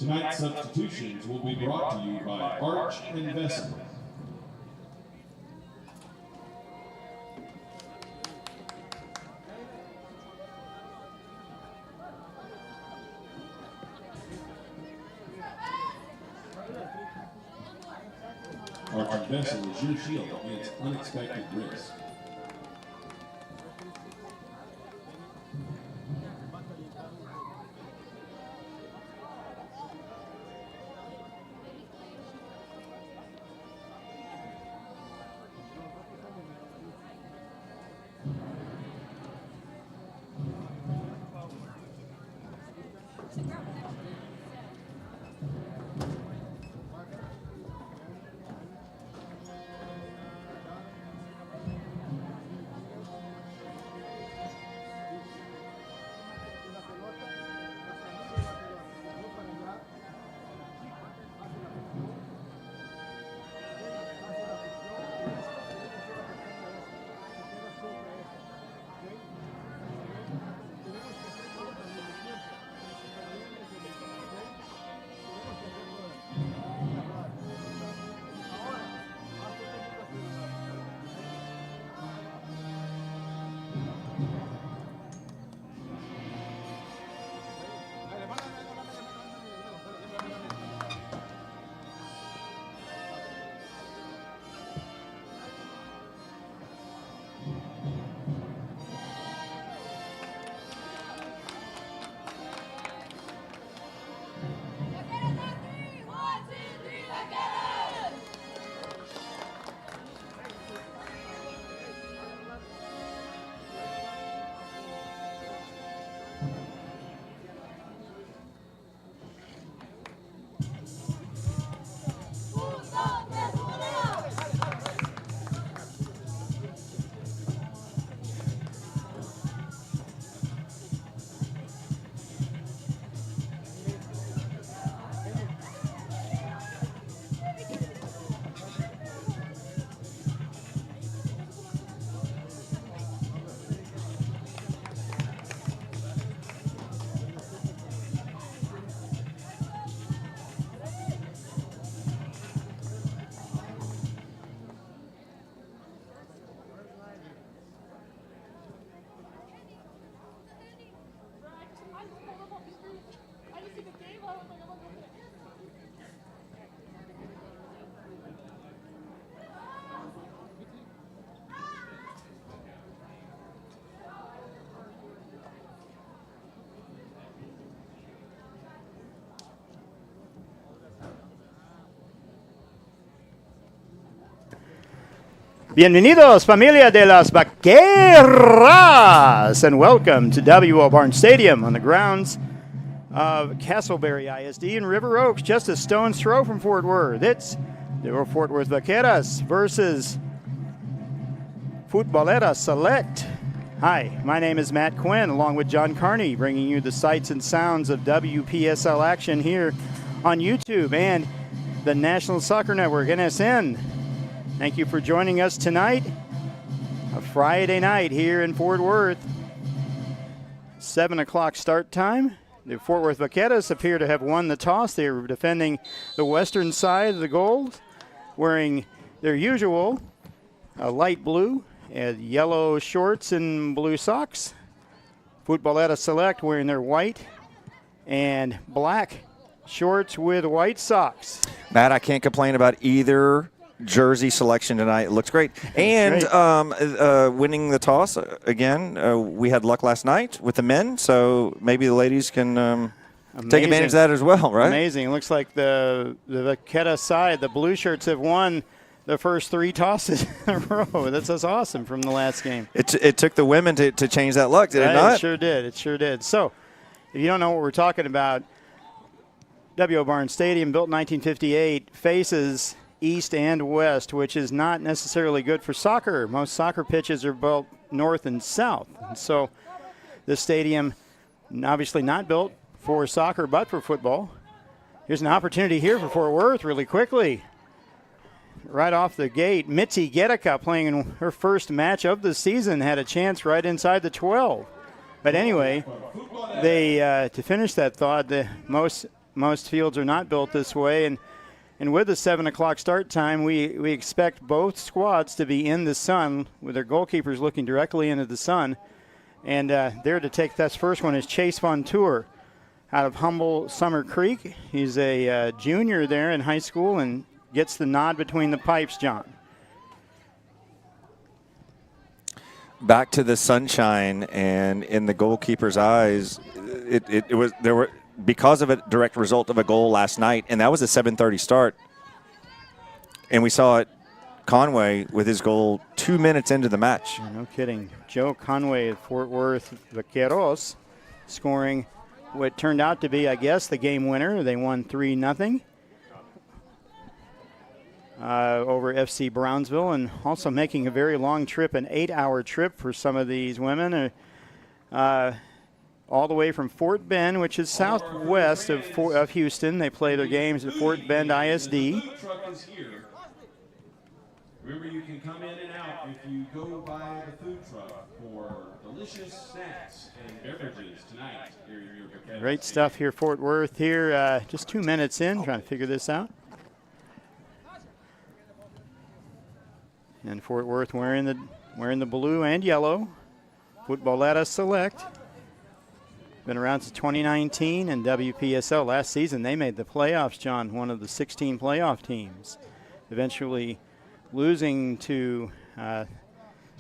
Tonight's substitutions will be brought to you by Arch Investment. Arch Investment is your shield against unexpected risk. Bienvenidos, familia de las Vaqueras, and welcome to W.O. Barnes Stadium on the grounds of Castleberry ISD in River Oaks, just a stone's throw from Fort Worth. It's the Fort Worth Vaqueras versus Futbolera Select. Hi, my name is Matt Quinn, along with John Carney, bringing you the sights and sounds of WPSL action here on YouTube and the National Soccer Network, NSN. Thank you for joining us tonight, a Friday night here in Fort Worth. 7 o'clock start time. The Fort Worth Vaqueras appear to have won the toss. They are defending the western side of the goal, wearing their usual light blue and yellow shorts and blue socks. Futbolera Select wearing their white and black shorts with white socks. Matt, I can't complain about either jersey selection tonight. It looks great. And winning the toss, again, we had luck last night with the men, so maybe the ladies can take advantage of that as well, right? Amazing. It looks like the Vaquera side, the blue shirts have won the first 3 tosses in a row. That's awesome from the last game. It took the women to change that luck, did it not? It sure did. It sure did. So, if you don't know what we're talking about, W.O. Barnes Stadium, built in 1958, faces east and west, which is not necessarily good for soccer. Most soccer pitches are built north and south. And so this stadium, obviously not built for soccer but for football. Here's an opportunity here for Fort Worth really quickly. Right off the gate, Mitzi Gedeka, playing in her first match of the season, had a chance right inside the 12. But anyway, they to finish that thought, the most most fields are not built this way. And with the 7 o'clock start time, we expect both squads to be in the sun with their goalkeepers looking directly into the sun. And there to take this first one is Chase Von Tour out of Humble Summer Creek. He's a junior there in high school and gets the nod between the pipes, John. Back to the sunshine, and in the goalkeeper's eyes, there were because of a direct result of a goal last night, and that was a 7:30 start. And we saw it, Conway with his goal 2 minutes into the match. Yeah, no kidding. Joe Conway of Fort Worth Vaqueros scoring what turned out to be, I guess, the game winner. They won 3-0 over FC Brownsville, and also making a very long trip, an 8-hour trip for some of these women, all the way from Fort Bend, which is southwest of Houston. They play their games at Fort Bend ISD. Remember, you can come in and out if you go by the food truck for delicious snacks and beverages tonight. Great stuff here, Fort Worth here. Just 2 minutes in, trying to figure this out. And Fort Worth wearing the blue and yellow. Futbolera Select. Been around since 2019, and WPSL last season they made the playoffs, John, one of the 16 playoff teams. Eventually losing to the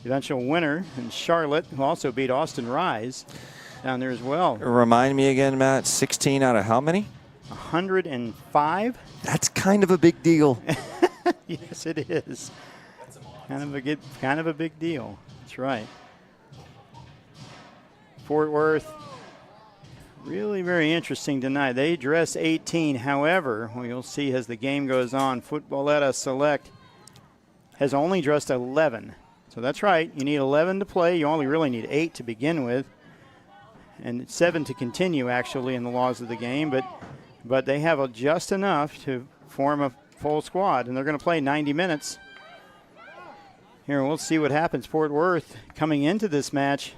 eventual winner in Charlotte, who also beat Austin Rise down there as well. Remind me again, Matt, 16 out of how many? 105. That's kind of a big deal. Yes, it is. Kind of a big deal. That's right. Fort Worth, really very interesting tonight. They dress 18. However, you'll see as the game goes on, Futbolera Select has only dressed 11. So that's right. You need 11 to play. You only really need 8 to begin with, and 7 to continue, actually, in the laws of the game. But they have just enough to form a full squad, and they're going to play 90 minutes. Here, we'll see what happens. Fort Worth coming into this match,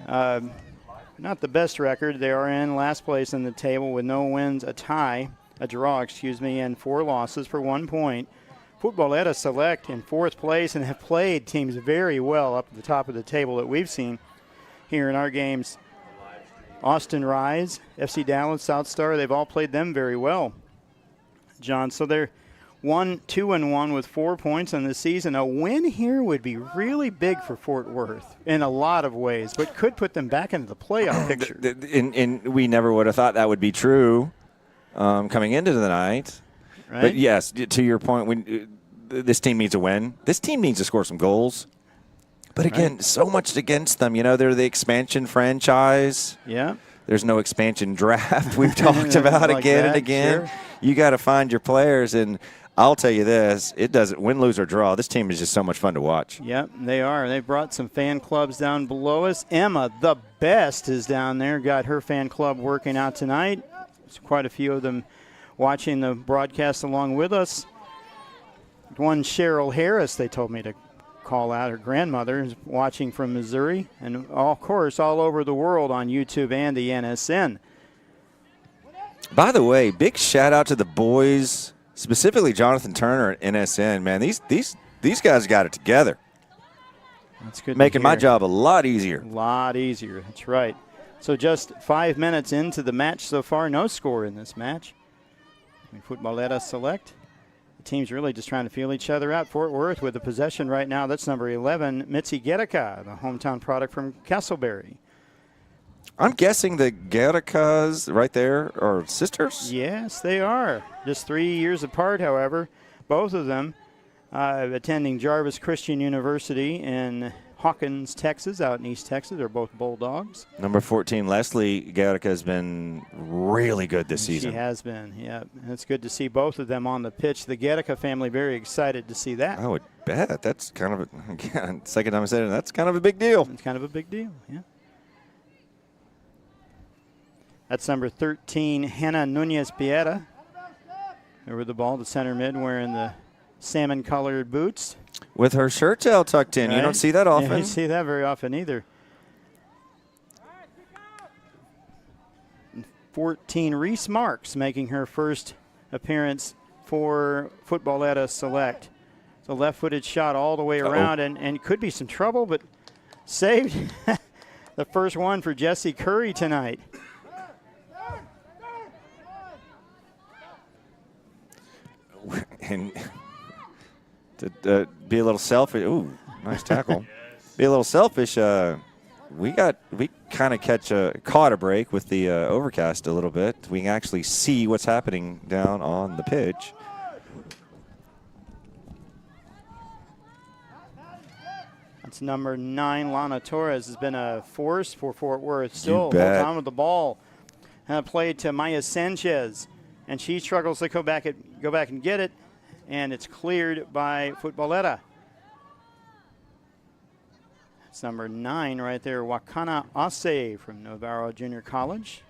not the best record. They are in last place in the table with no wins, a draw, and 4 losses for 1 point. Futbolera Select in 4th place and have played teams very well up at the top of the table that we've seen here in our games. Austin Rise, FC Dallas, South Star, they've all played them very well, John. So they're 2-1 with 4 points on the season. A win here would be really big for Fort Worth in a lot of ways, but could put them back into the playoff picture. And we never would have thought that would be true coming into the night. Right? But, yes, to your point, this team needs a win. This team needs to score some goals. But, again, so much against them. They're the expansion franchise. Yeah. There's no expansion draft we've talked about like again and again. Sure. You got to find your players, and I'll tell you this, it doesn't win, lose, or draw. This team is just so much fun to watch. Yep, they are. They've brought some fan clubs down below us. Emma, the best, is down there. Got her fan club working out tonight. There's quite a few of them watching the broadcast along with us. One Cheryl Harris, they told me to call out. Her grandmother is watching from Missouri, and of course all over the world on YouTube and the NSN. By the way, big shout out to the boys, specifically Jonathan Turner at NSN. Man, these guys got it together. That's good. Making my job a lot easier. A lot easier. That's right. So just 5 minutes into the match so far, no score in this match. Futbolera Select. The team's really just trying to feel each other out. Fort Worth with the possession right now. That's number 11, Mitzi Guerrica, the hometown product from Castleberry. I'm guessing the Guerricas right there are sisters? Yes, they are. Just 3 years apart, however. Both of them attending Jarvis Christian University in Hawkins, Texas, out in East Texas. They're both Bulldogs. Number 14, Leslie Guerrica, has been really good this season. She has been, yeah. It's good to see both of them on the pitch. The Guerrica family very excited to see that. I would bet. That's kind of, again, second time I said it, that's kind of a big deal. It's kind of a big deal, yeah. That's number 13, Hannah Nunez-Piera. Over the ball to center mid, wearing the salmon-colored boots. With her shirt tail tucked in. Right. You don't see that often. Yeah, you see that very often either. 14, Reese Marks making her first appearance for Futbolera Select. It's a left-footed shot all the way around and could be some trouble, but saved the first one for Jessie Curry tonight. And to be a little selfish, ooh, nice tackle. Be a little selfish. We kind of caught a break with the overcast a little bit. We can actually see what's happening down on the pitch. That's number 9, Lana Torres, has been a force for Fort Worth. Still holds on with the ball. Played to Maya Sanchez, and she struggles to go back and get it, and it's cleared by Futbolera. It's number 9 right there, Wakana Ase from Navarro Junior College.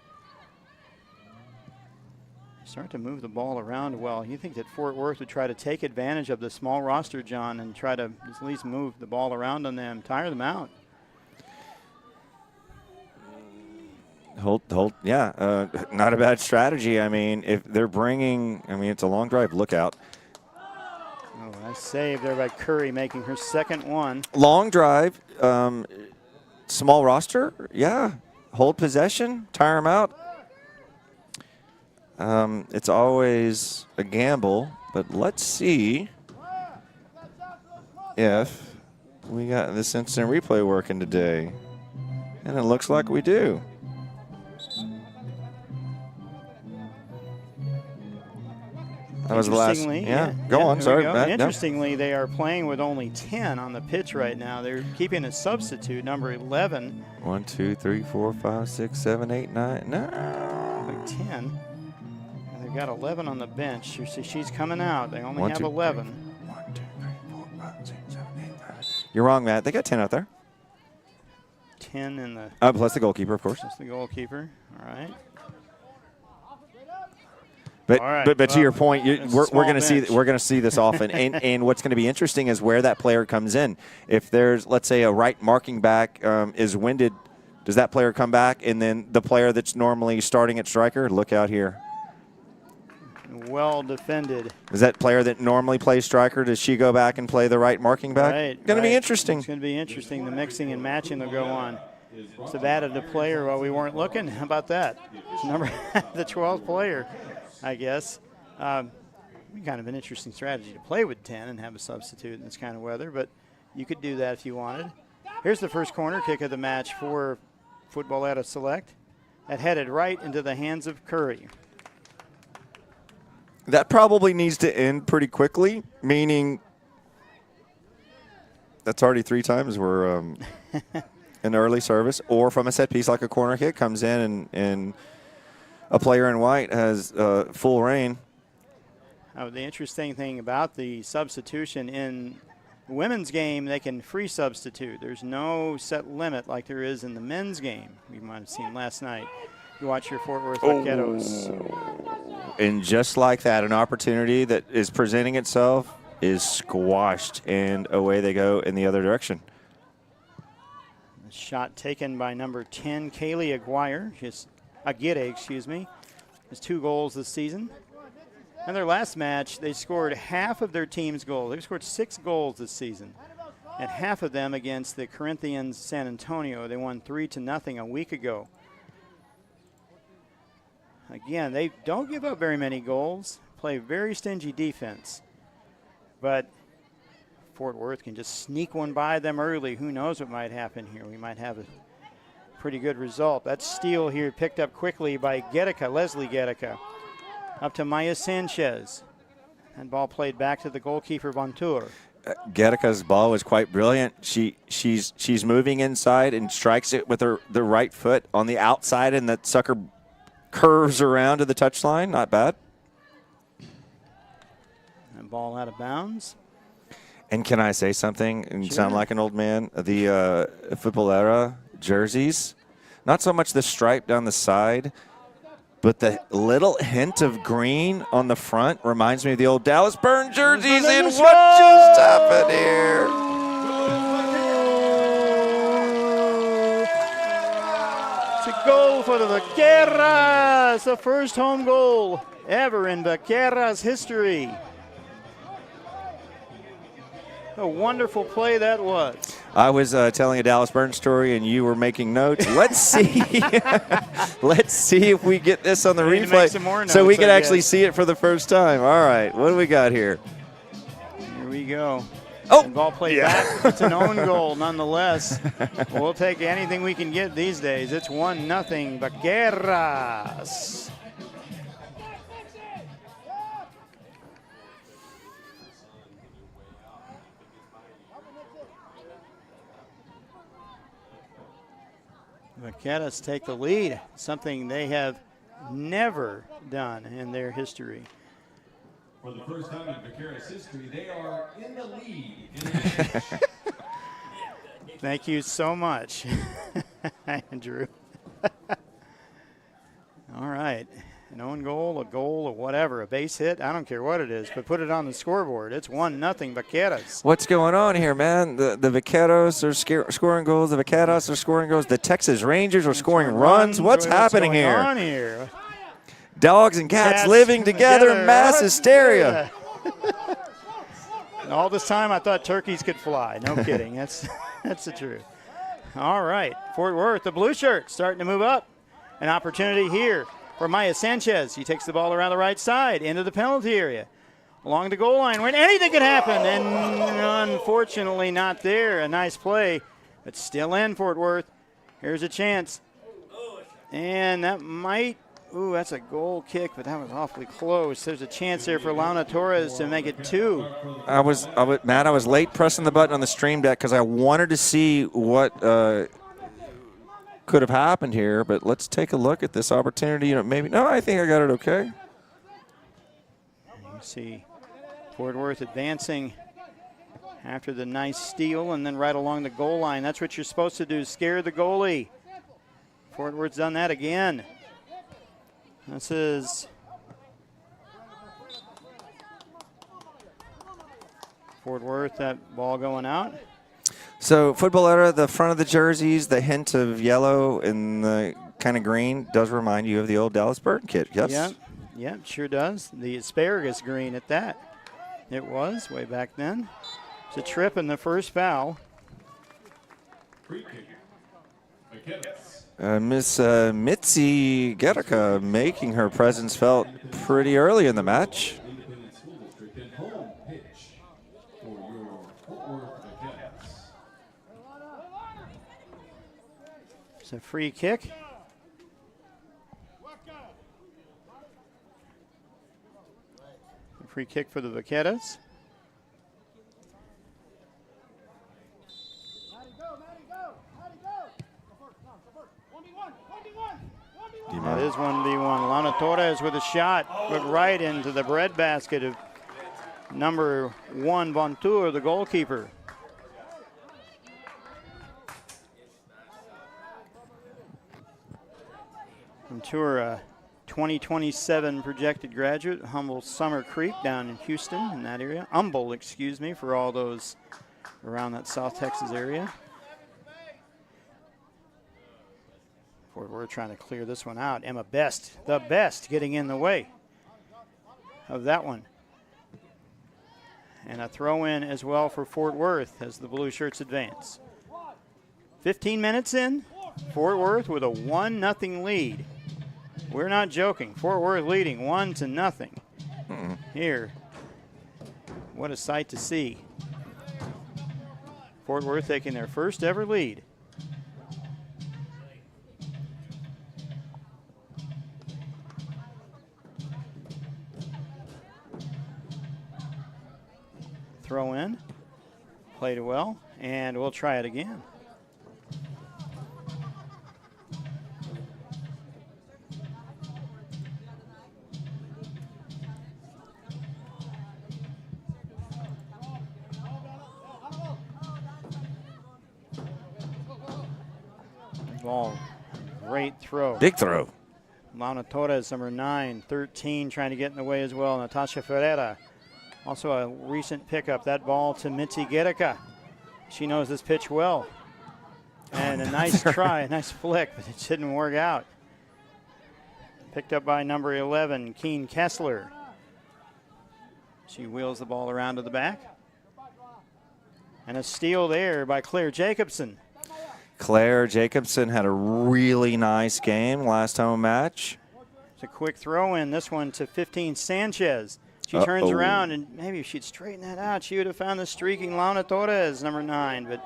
Start to move the ball around well. You think that Fort Worth would try to take advantage of the small roster, John, and try to at least move the ball around on them, tire them out. Yeah, not a bad strategy. I mean, if they're bringing, it's a long drive. Look out. Oh, nice save there by Curry, making her second one. Long drive, small roster, yeah. Hold possession, tire them out. It's always a gamble, but let's see if we got this instant replay working today. And it looks like we do. That was the last. Yeah, go on. Sorry. Go. Interestingly, they are playing with only 10 on the pitch right now. They're keeping a substitute, number 11. 1, 2, 3, 4, 5, 6, 7, 8, 9. No. Like 10. They've got 11 on the bench. You see, she's coming out. They only have 11. 1, 2, 3, 4, 5, 6, 7, 8, 9. You're wrong, Matt. They got 10 out there. 10 in the. Plus the goalkeeper, of course. Plus the goalkeeper. All right. But to your point, we're going to see this often, and what's going to be interesting is where that player comes in. If there's, let's say, a right marking back is winded, does that player come back, and then the player that's normally starting at striker, look out here. Well defended. Is that player that normally plays striker, does she go back and play the right marking back? Right. Going to be interesting. It's going to be interesting. The mixing and matching will go on. So have added a player while we weren't looking. How about that? The 12th player, I guess. Kind of an interesting strategy to play with 10 and have a substitute in this kind of weather, but you could do that if you wanted. Here's the first corner kick of the match for Futbolera Select. That headed right into the hands of Curry. That probably needs to end pretty quickly, meaning that's already 3 times we're an early service, or from a set piece like a corner kick comes in and a player in white has full reign. The interesting thing about the substitution in the women's game, they can free substitute. There's no set limit like there is in the men's game. You might have seen last night. You watch your Fort Worth Vaqueros. And just like that, an opportunity that is presenting itself is squashed, and away they go in the other direction. Shot taken by number 10, Kaylee Aguirre, excuse me. Has 2 goals this season. In their last match, they scored half of their team's goals. They've scored 6 goals this season, and half of them against the Corinthians San Antonio. They won 3-0 a week ago. Again, they don't give up very many goals, play very stingy defense, but Fort Worth can just sneak one by them early. Who knows what might happen here? We might have a pretty good result. That steal here picked up quickly by Leslie Guerrica, up to Maya Sanchez. And ball played back to the goalkeeper, Vontour. Guerrica's ball was quite brilliant. She's moving inside and strikes it with the right foot on the outside, and that sucker curves around to the touchline. Not bad. And ball out of bounds. And can I say something and sound like an old man? The Futbolera jerseys, not so much the stripe down the side, but the little hint of green on the front reminds me of the old Dallas Burn jerseys. And what just happened here? It's a goal for the Vaqueras, the first home goal ever in Vaqueras history. A wonderful play that was. I was telling a Dallas Burns story, and you were making notes. Let's see. Let's see if we get this on the replay so we can actually see it for the first time. All right, what do we got here? Here we go. Oh, ball played back. It's an own goal nonetheless. We'll take anything we can get these days. It's 1-0 Vaqueras. Vaqueras take the lead, something they have never done in their history. For the first time in Vaqueras history, they are in the lead. Thank you so much, Andrew. All right. An own goal, a goal, or whatever, a base hit, I don't care what it is, but put it on the scoreboard. It's 1-0 Vaqueras. What's going on here, man? The Vaqueros are scoring goals. The Vaqueras are scoring goals. The Texas Rangers are scoring runs. What's happening here? What's going on here? Dogs and cats living together, mass hysteria. All this time I thought turkeys could fly. No kidding. That's the truth. All right. Fort Worth, the blue shirts starting to move up. An opportunity here for Maya Sanchez. He takes the ball around the right side into the penalty area. Along the goal line where anything could happen, and unfortunately not there. A nice play, but still in Fort Worth. Here's a chance. And that might, that's a goal kick, but that was awfully close. There's a chance there for Launa Torres to make it 2. Matt, I was late pressing the button on the stream deck because I wanted to see what could have happened here, but let's take a look at this opportunity. I think I got it okay. You see Fort Worth advancing after the nice steal and then right along the goal line. That's what you're supposed to do, scare the goalie. Fort Worth's done that again. This is Fort Worth, that ball going out. So Futbolera, the front of the jerseys, the hint of yellow and the kind of green does remind you of the old Dallas Burn kit, yes? Yeah, sure does. The asparagus green at that. It was way back then. It's a trip in the first foul. Free kick. Vaqueras. Miss Mitzi Gerika making her presence felt pretty early in the match. Independent School District and home pitch for your Fort Worth Vaqueras. It's a free kick. A free kick for the Vaqueras. That is 1v1. Launa Torres with a shot, but right into the breadbasket of number 1, Vontour, the goalkeeper. Vontour, a 2027 projected graduate, Humble Summer Creek down in Houston, in that area. Humble, excuse me, for all those around that South Texas area. We're trying to clear this one out. Emma Best, the best, getting in the way of that one. And a throw in as well for Fort Worth as the blue shirts advance. 15 minutes in, Fort Worth with a 1-0 lead. We're not joking. Fort Worth leading 1-0. Here, what a sight to see. Fort Worth taking their first ever lead. Throw in, played it well, and we'll try it again. Ball, great throw. Big throw. Launa Torres, number 9, 13, trying to get in the way as well. Natasha Ferreira. Also a recent pickup, that ball to Mitzi Gerika. She knows this pitch well. And a nice try, a nice flick, but it didn't work out. Picked up by number 11, Keen Kessler. She wheels the ball around to the back. And a steal there by Claire Jacobson. Claire Jacobson had a really nice game last home match. It's a quick throw in, this one to 15, Sanchez. She turns around, and maybe if she'd straightened that out, she would have found the streaking Launa Torres, number 9. But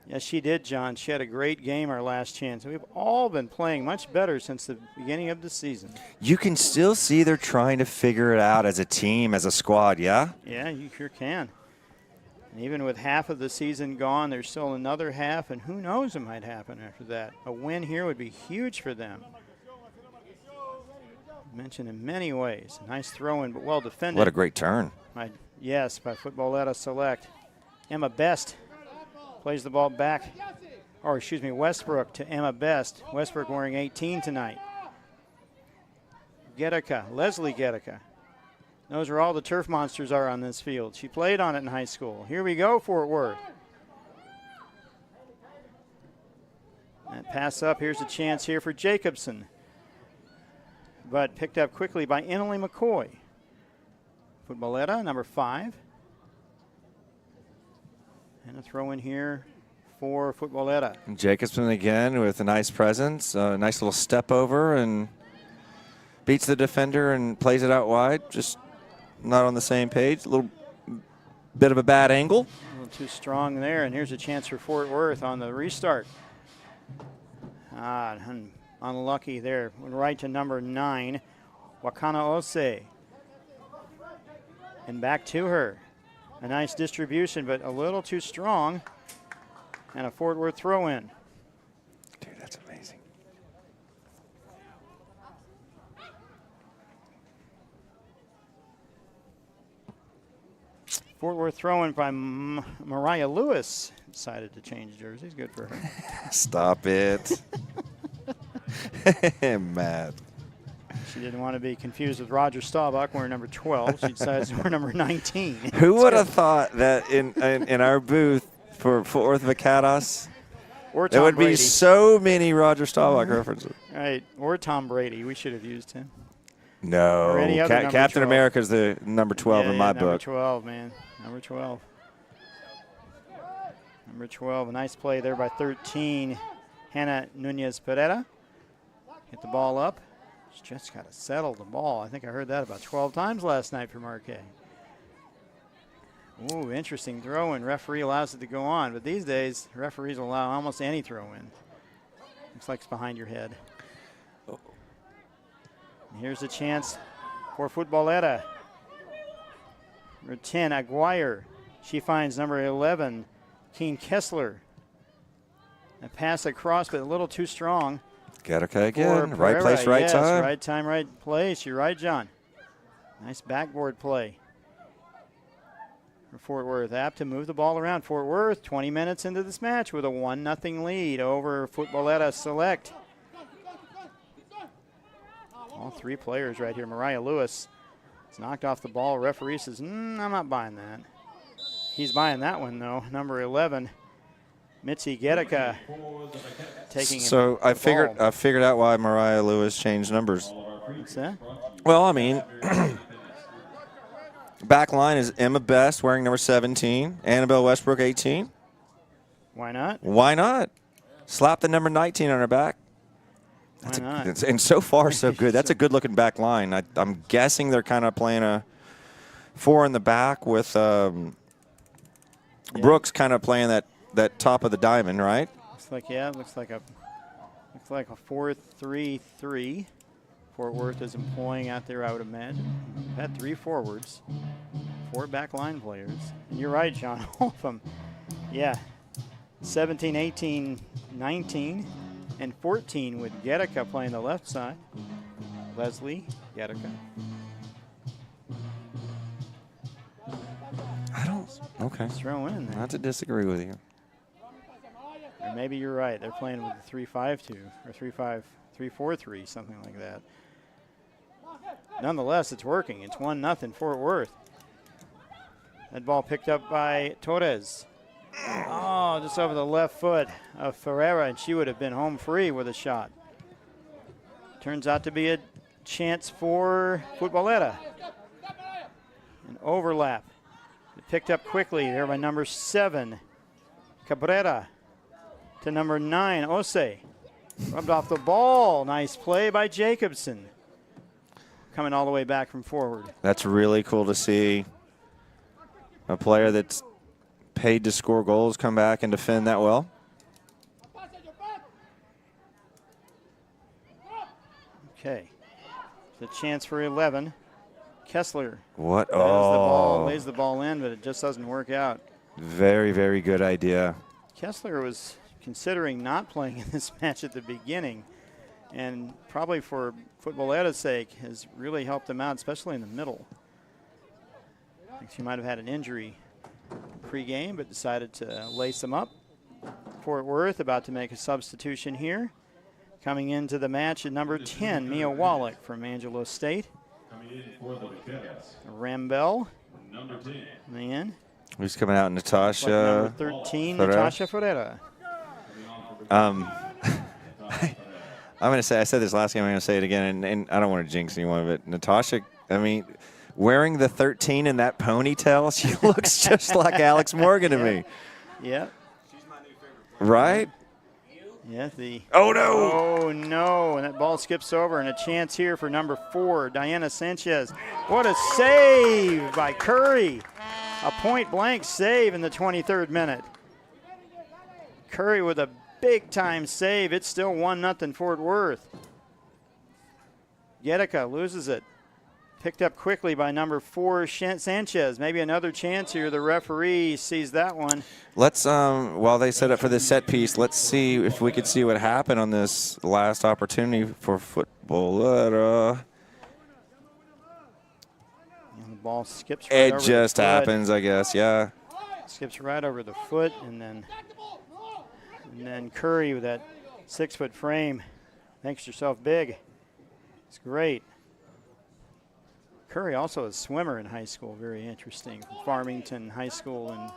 yes, she did, John. She had a great game our last chance. We've all been playing much better since the beginning of the season. You can still see they're trying to figure it out as a team, as a squad, yeah? Yeah, you sure can. And even with half of the season gone, there's still another half, and who knows what might happen after that. A win here would be huge for them. Mentioned in many ways. Nice throw-in, but well defended. What a great turn. Yes, by Futbolera Select. Emma Best plays the ball back, or excuse me, Westbrook to Emma Best. Westbrook wearing 18 tonight. Gedeka, Leslie Gedeka. Those are all the turf monsters are on this field. She played on it in high school. Here we go, Fort Worth. That pass up, here's a chance here for Jacobson. But picked up quickly by Emily McCoy. Futbolera, number 5. And a throw in here for Futbolera. Jacobson again with a nice presence, a nice little step over, and beats the defender and plays it out wide. Just not on the same page. A little bit of a bad angle. A little too strong there, and here's a chance for Fort Worth on the restart. Unlucky there. Went right to number 9, Wakana Ose. And back to her. A nice distribution, but a little too strong. And a Fort Worth throw-in. Dude, that's amazing. Fort Worth throw-in by Mariah Lewis. Decided to change jerseys. Good for her. Stop it. Matt. She didn't want to be confused with Roger Staubach wearing number 12. She decided to wear number 19. Who would have thought that in our booth for WORTH VAQUERAS, there would be so many Roger Staubach references? Right, or Tom Brady. We should have used him. No, Or any other Captain America's the number 12 in my book. Number 12, man. Number 12. Number 12, a nice play there by 13, Hannah Nunez Pereira. Get the ball up. She's just got to settle the ball. I think I heard that about 12 times last night from Marquet. Ooh, interesting throw-in. Referee allows it to go on, but these days, referees allow almost any throw-in. Looks like it's behind your head. And here's a chance for Futbolera. Number 10, Aguirre. She finds number 11, Keen Kessler. A pass across, but a little too strong. Gedeka again. Right place, right time. Right time, right place. You're right, John. Nice backboard play for Fort Worth. Apt to move the ball around. Fort Worth, 20 minutes into this match with a 1-0 lead over Futbolera Select. All 3 players right here. Mariah Lewis has knocked off the ball. Referee says, I'm not buying that. He's buying that one, though. Number 11. Mitzi Gedeka taking So I figured out why Mariah Lewis changed numbers. What's that? Well, I mean, back line is Emma Best wearing number 17, Annabelle Westbrook 18. Why not? Why not? Slap the number 19 on her back. Why not? And so far, so good. That's a good-looking back line. I'm guessing they're kind of playing a 4 in the back with Brooks kind of playing that top of the diamond, right? Looks like looks like a 4-3-3. Fort Worth is employing out there, I would imagine. We've had 3 forwards, 4 back line players. And you're right, John, all of them. Yeah, 17, 18, 19, and 14 with Gedeka playing the left side. Leslie Gedeka. Okay. Throw in there. Not to disagree with you. Or maybe you're right. They're playing with a 3-5-2 or 3-4-3, something like that. Nonetheless, it's working. It's 1-0 Fort Worth. That ball picked up by Torres. Oh, just over the left foot of Ferreira, and she would have been home free with a shot. Turns out to be a chance for Futbolera. An overlap. Picked up quickly there by number 7, Cabrera, to number 9, Ose. Rubbed off the ball. Nice play by Jacobson. Coming all the way back from forward. That's really cool to see. A player that's paid to score goals come back and defend that well. Okay. The chance for 11. Kessler. What? Lays the ball in, but it just doesn't work out. Very, very good idea. Kessler was considering not playing in this match at the beginning, and probably for Futbolera's sake has really helped him out, especially in the middle. I think she might have had an injury pre-game, but decided to lace him up. Fort Worth about to make a substitution here. Coming into the match at number 10, Mia Wallach from Angelo State. Coming in for the Vaqueras, Rambel. number 10. Man. Who's coming out? Natasha. Number 13, Ferreira. Natasha Ferreira. I'm going to say, I said this last game, I'm going to say it again, and I don't want to jinx anyone, but Natasha, I mean, wearing the 13 in that ponytail, she looks just like Alex Morgan to me. Yeah. Right? Yeah, Oh, no. Oh, no. And that ball skips over, and a chance here for number 4, Diana Sanchez. What a save by Curry. A point-blank save in the 23rd minute. Curry with a big-time save. It's still 1-0 Fort Worth. Yedeka loses it. Picked up quickly by number 4, Sanchez. Maybe another chance here. The referee sees that one. Let's, while they set up for this set piece, let's see if we could see what happened on this last opportunity for Futbolera. And the ball skips right over It just the foot. happens, I guess, yeah. Skips right over the foot, and then Curry with that 6-foot frame makes herself big. It's great. Curry also a swimmer in high school, very interesting, from Farmington High School in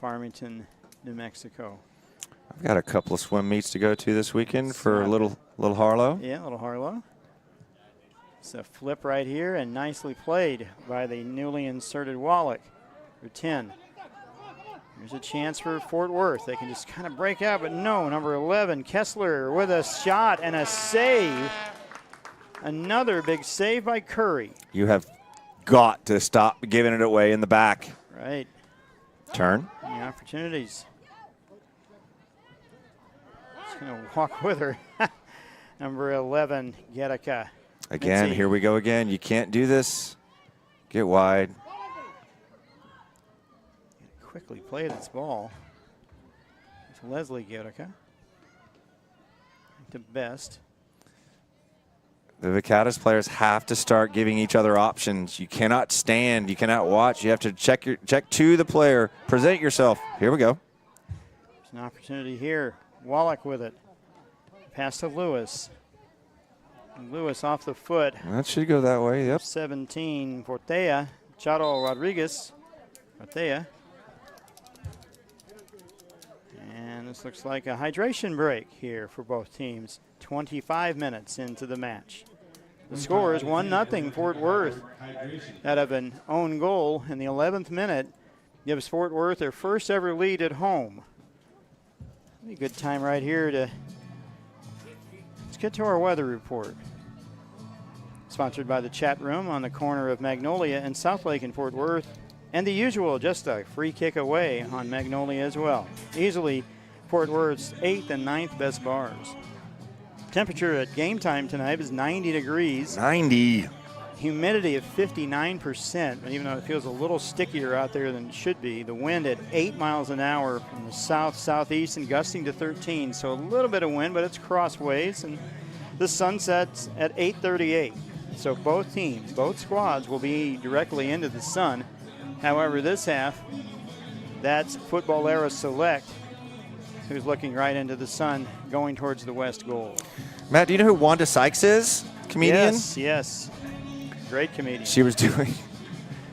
Farmington, New Mexico. I've got a couple of swim meets to go to this weekend for little Harlow. Yeah, little Harlow. It's a flip right here, and nicely played by the newly inserted Wallach for 10. There's a chance for Fort Worth. They can just kind of break out, but no. Number 11, Kessler with a shot and a save. Another big save by Curry. You have got to stop giving it away in the back. Right. Turn. The opportunities. Just going to walk with her. Number 11, Yedeka. Again, here we go again. You can't do this. Get wide. Quickly play this ball. It's Leslie Yedeka. To best. The Vaqueras players have to start giving each other options. You cannot stand. You cannot watch. You have to check to the player. Present yourself. Here we go. There's an opportunity here. Wallach with it. Pass to Lewis. Lewis off the foot. That should go that way, yep. 17, Fortea. Charo Rodriguez. Fortea. And this looks like a hydration break here for both teams. 25 minutes into the match. The score is 1-0 Fort Worth. Out of an own goal in the 11th minute gives Fort Worth their first ever lead at home. A good time right here to let's get to our weather report. Sponsored by the chat room on the corner of Magnolia and South Lake in Fort Worth. And the usual, just a free kick away on Magnolia as well. Easily Fort Worth's 8th and 9th best bars. Temperature at game time tonight is 90 degrees. 90. Humidity of 59%, even though it feels a little stickier out there than it should be. The wind at 8 miles an hour from the south-southeast and gusting to 13. So a little bit of wind, but it's crossways. And the sun sets at 8:38. So both teams, both squads will be directly into the sun. However, this half, that's Futbolera Select, who's looking right into the sun, going towards the west goal. Matt, do you know who Wanda Sykes is? Comedian? Yes. Great comedian. She was doing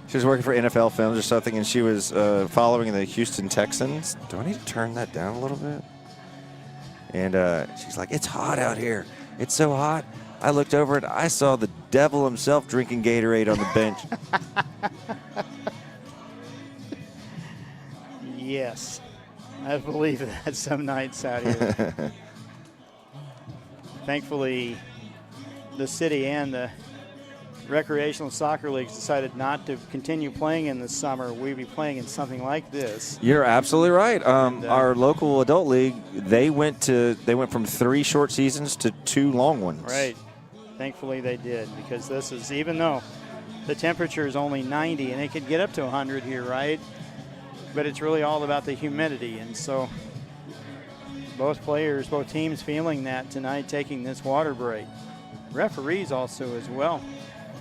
She was working for NFL Films or something, and she was following the Houston Texans. Do I need to turn that down a little bit? And she's like, it's hot out here. It's so hot. I looked over and I saw the devil himself drinking Gatorade on the bench. Yes, I believe that some nights out here. Thankfully, the city and the recreational soccer leagues decided not to continue playing in the summer. We'd be playing in something like this. You're absolutely right. Our local adult league, they went from 3 short seasons to 2 long ones. Right. Thankfully they did, because this is, even though the temperature is only 90 and it could get up to 100 here, right? But it's really all about the humidity, and so both teams feeling that tonight, taking this water break. Referees also as well.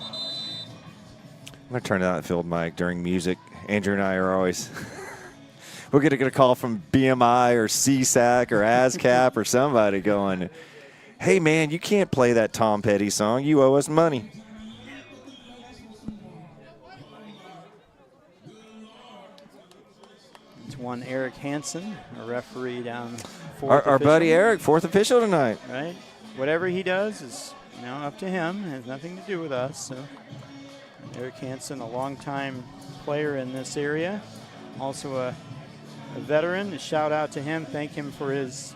I'm going to turn down that field mic during music. Andrew and I are always we're going to get a call from BMI or CSAC or ASCAP or somebody going, hey, man, you can't play that Tom Petty song. You owe us money. It's one Eric Hansen, a referee down fourth. Our buddy Eric, 4th official tonight. Right. Whatever he does is up to him. It has nothing to do with us. So Eric Hansen, a longtime player in this area, also a veteran. A shout out to him, thanking him for his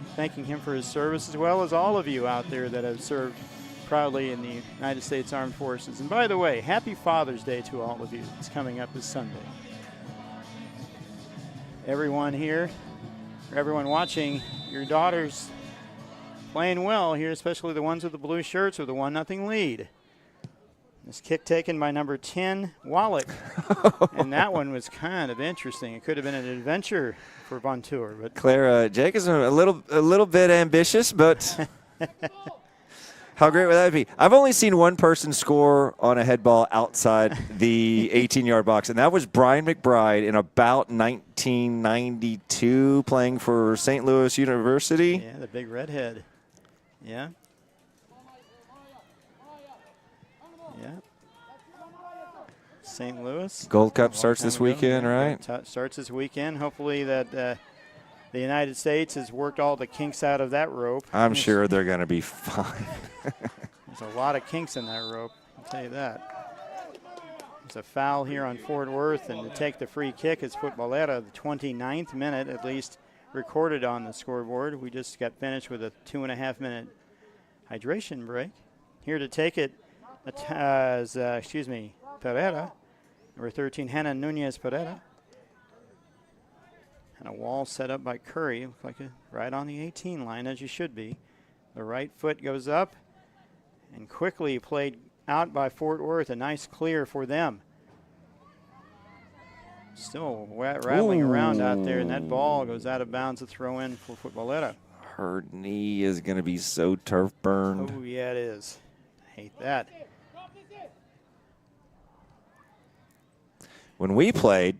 service, as well as all of you out there that have served proudly in the United States Armed Forces. And by the way, happy Father's Day to all of you. It's coming up this Sunday. Everyone here, or everyone watching, your daughters playing well here, especially the ones with the blue shirts with the 1-0 lead. This kick taken by number 10, Wallach. And that one was kind of interesting. It could have been an adventure for Von Tour. But Clara, Jake is a little bit ambitious, but how great would that be? I've only seen one person score on a head ball outside the 18-yard box, and that was Brian McBride in about 1992 playing for St. Louis University. Yeah, the big redhead. Yeah. Yeah. St. Louis. Gold Cup starts this weekend, right? Starts this weekend. Hopefully that the United States has worked all the kinks out of that rope. I'm sure they're going to be fine. There's a lot of kinks in that rope, I'll tell you that. There's a foul here on Fort Worth, and to take the free kick is Futbolera, the 29th minute at least recorded on the scoreboard. We just got finished with a 2.5-minute hydration break. Here to take it is, Pereira, number 13, Hannah Nunez Pereira. And a wall set up by Curry, looks like right on the 18 line, as you should be. The right foot goes up and quickly played out by Fort Worth. A nice clear for them. Still rattling around out there, and that ball goes out of bounds. A throw in for Futbolera. Her knee is going to be so turf burned. Oh, yeah, it is. Hate that. When we played,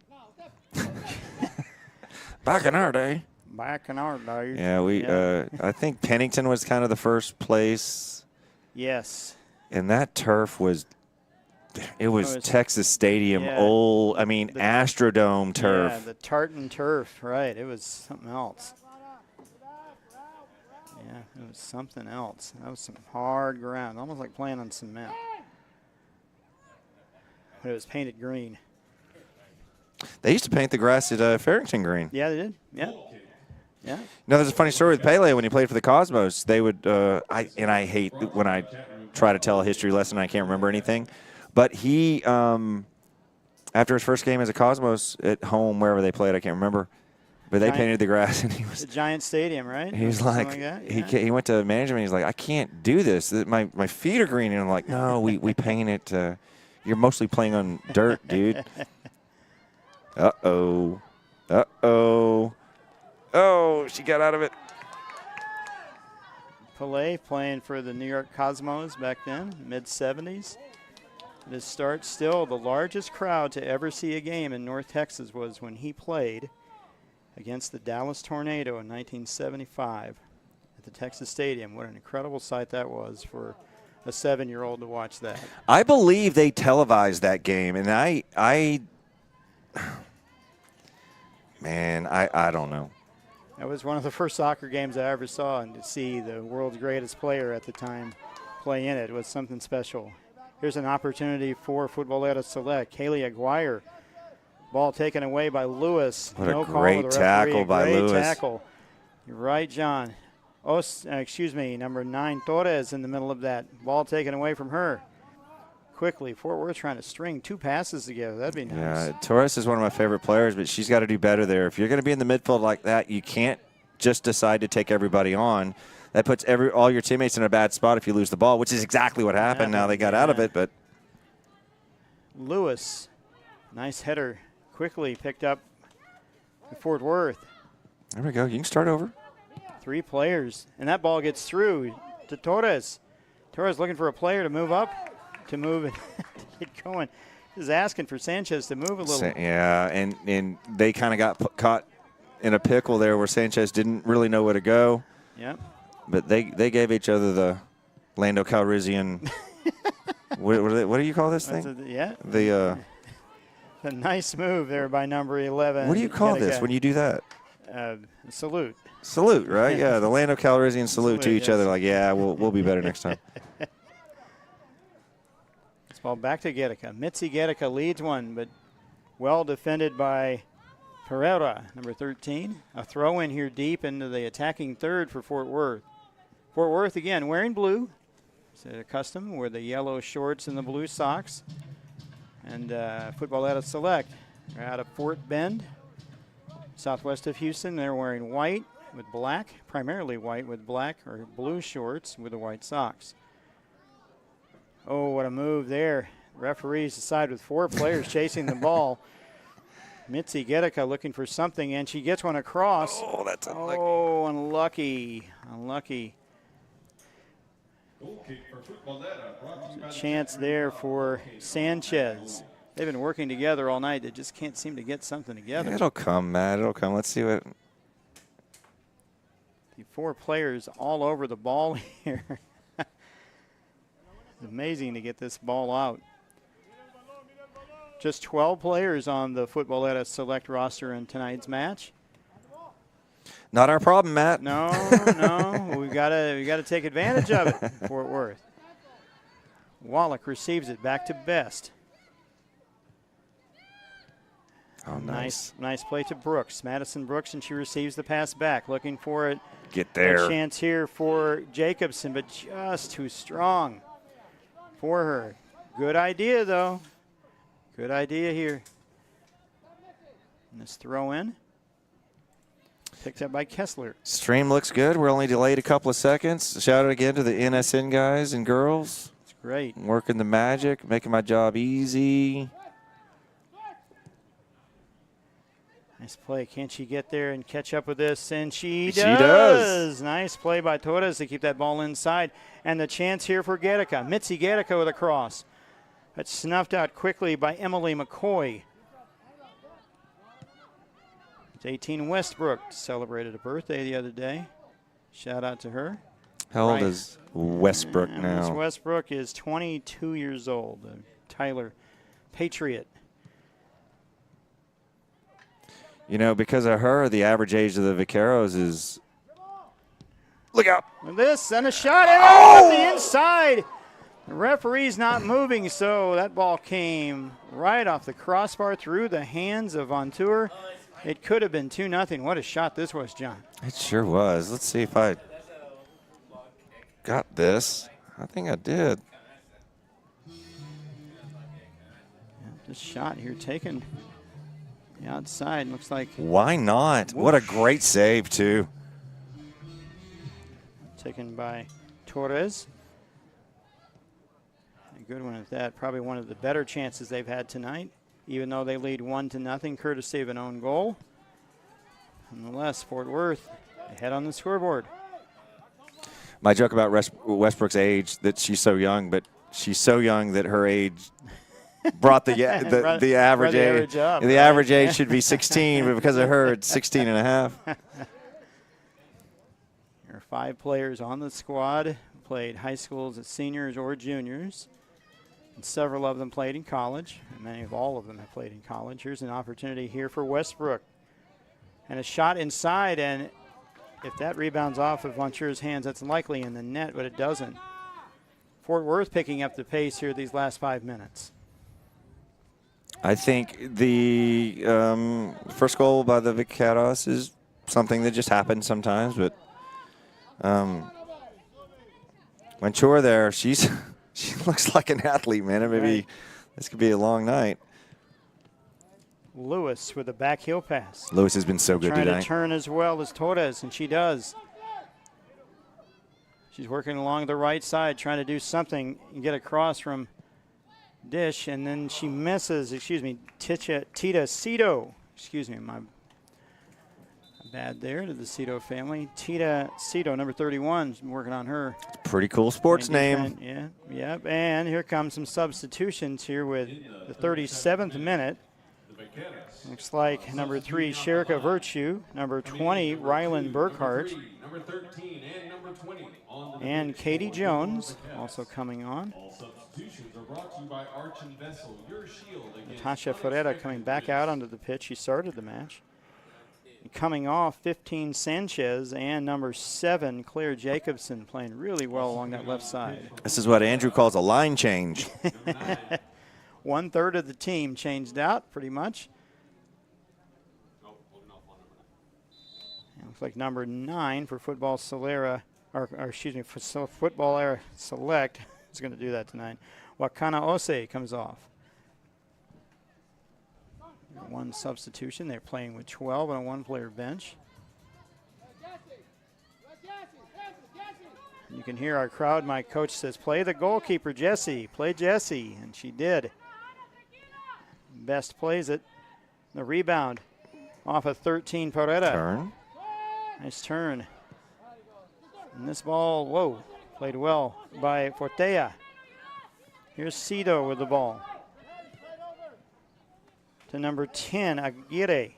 back in our day. Yeah, I think Pennington was kind of the first place. Yes. And that turf was, it was Texas Stadium, Astrodome turf. Yeah, the tartan turf, right. It was something else. Yeah, it was something else. That was some hard ground, almost like playing on cement. But it was painted green. They used to paint the grass at Farrington green. Yeah, they did. Yeah. Yeah. No, there's a funny story with Pele when he played for the Cosmos. They would, I hate when I try to tell a history lesson and I can't remember anything. But he, after his first game as a Cosmos at home, wherever they played, I can't remember. But they painted the grass, and he was the Giant Stadium, right? He was like he went to management. He's like, I can't do this. My feet are green, and I'm like, no, we paint it. You're mostly playing on dirt, dude. Uh-oh. Oh, she got out of it. Pelé playing for the New York Cosmos back then, mid-'70s. This starts still the largest crowd to ever see a game in North Texas was when he played against the Dallas Tornado in 1975 at the Texas Stadium. What an incredible sight that was for a 7-year-old to watch that. I believe they televised that game, and I don't know. That was one of the first soccer games I ever saw, and to see the world's greatest player at the time play in it was something special. Here's an opportunity for Futbolera Select. Haley Aguirre. Ball taken away by Lewis. What a great tackle by Lewis. Great tackle. You're right, John. Number 9, Torres in the middle of that. Ball taken away from her. Quickly, Fort Worth trying to string 2 passes together. That'd be nice. Yeah, Torres is one of my favorite players, but she's got to do better there. If you're going to be in the midfield like that, you can't just decide to take everybody on. That puts all your teammates in a bad spot if you lose the ball, which is exactly what happened. Now they got out of it, but Lewis, nice header. Quickly picked up to Fort Worth. There we go. You can start over. 3 players, and that ball gets through to Torres. Torres looking for a player to move up, to move and get going. Just asking for Sanchez to move a little. Yeah, and they kind of got caught in a pickle there where Sanchez didn't really know where to go. Yep. But they gave each other the Lando Calrissian. what do you call this thing? A nice move there by number 11. What do you call this when you do that? Salute. Salute, right? Yeah, the Lando Calrissian salute to each other. Like, yeah, we'll be better next time. This ball back to Guernica. Mitzi Guernica leads one, but well defended by Pereira, number 13. A throw in here deep into the attacking third for Fort Worth. Fort Worth again wearing blue. Is it accustomed with the yellow shorts and the blue socks? And Futbolera Select. They're out of Fort Bend, southwest of Houston. They're wearing white with black, primarily white with black or blue shorts with the white socks. Oh, what a move there. Referees decide with 4 players chasing the ball. Mitzi Guernica looking for something, and she gets one across. Oh, that's unlucky. Oh, unlucky. Unlucky. There's a chance there for Sanchez. They've been working together all night. They just can't seem to get something together. It'll come, Matt. It'll come. Let's see what. The 4 players all over the ball here. It's amazing to get this ball out. Just 12 players on the Futbolera Select roster in tonight's match. Not our problem, Matt. No, we gotta take advantage of it. Fort Worth. Wallach receives it back to Best. Oh, nice play to Brooks. Madison Brooks, and she receives the pass back, looking for it. Get there. A chance here for Jacobson, but just too strong for her. Good idea, though. Good idea here. And this throw in. Picked up by Kessler. Stream looks good. We're only delayed a couple of seconds. Shout out again to the NSN guys and girls. It's great. Working the magic, making my job easy. Nice play. Can she get there and catch up with this? And she does. She does. Nice play by Torres to keep that ball inside. And the chance here for Guernica. Mitzi Guernica with a cross. That's snuffed out quickly by Emily McCoy. It's 18 Westbrook. Celebrated a birthday the other day. Shout out to her. How old is Westbrook now? Miss Westbrook is 22 years old. Tyler Patriot. You know, because of her, the average age of the Vaqueros is. Look out. And this and a shot at the inside. The referee's not moving, so that ball came right off the crossbar through the hands of Vontour. It could have been 2-0. What a shot this was, John. It sure was. Let's see if I got this. I think I did. Yeah, this shot here taken the outside. Looks like. Why not? Whoosh. What a great save, too. Taken by Torres. A good one at that. Probably one of the better chances they've had tonight, even though they lead 1-0, courtesy of an own goal. Nonetheless, Fort Worth ahead on the scoreboard. My joke about Westbrook's age, that she's so young, but she's so young that her age brought the average age. The average age should be 16, but because of her, it's 16 and a half. There are 5 players on the squad played high schools as seniors or juniors. And several of them played in college. And many of all of them have played in college. Here's an opportunity here for Westbrook. And a shot inside, and if that rebounds off of Vonture's hands, that's likely in the net, but it doesn't. Fort Worth picking up the pace here these last 5 minutes. I think the first goal by the Vaqueras is something that just happens sometimes, but Ventura there, she looks like an athlete, man. Maybe this could be a long night. Lewis with a back heel pass. Lewis has been so good trying tonight. To turn as well as Torres, and she does. She's working along the right side, trying to do something and get across from Dish, and then she misses, Tita Cito. Excuse me, my bad there to the Cito family. Tita Cito, number 31, working on her. Pretty cool sports name. Yeah. And here comes some substitutions here with the 37th minute. Looks like number 3, Sherika Virtue, number 20, Rylan Burkhart, and Katie Jones also coming on. Natasha Ferreira coming back out onto the pitch. She started the match. And coming off, 15, Sanchez, and number 7, Claire Jacobson, playing really well along that left side. This is what Andrew calls a line change. 1/3 of the team changed out, pretty much. Looks like number 9 for Futbolera Select is going to do that tonight. Wakana Ose comes off. One substitution. They're playing with 12 on a 1-player bench. You can hear our crowd. My coach says, play the goalkeeper, Jesse. Play Jesse, and she did. Best plays it. The rebound off of 13, Peretta. Turn. Nice turn. And this ball, whoa, played well by Fortea. Here's Cito with the ball. To number 10, Aguirre.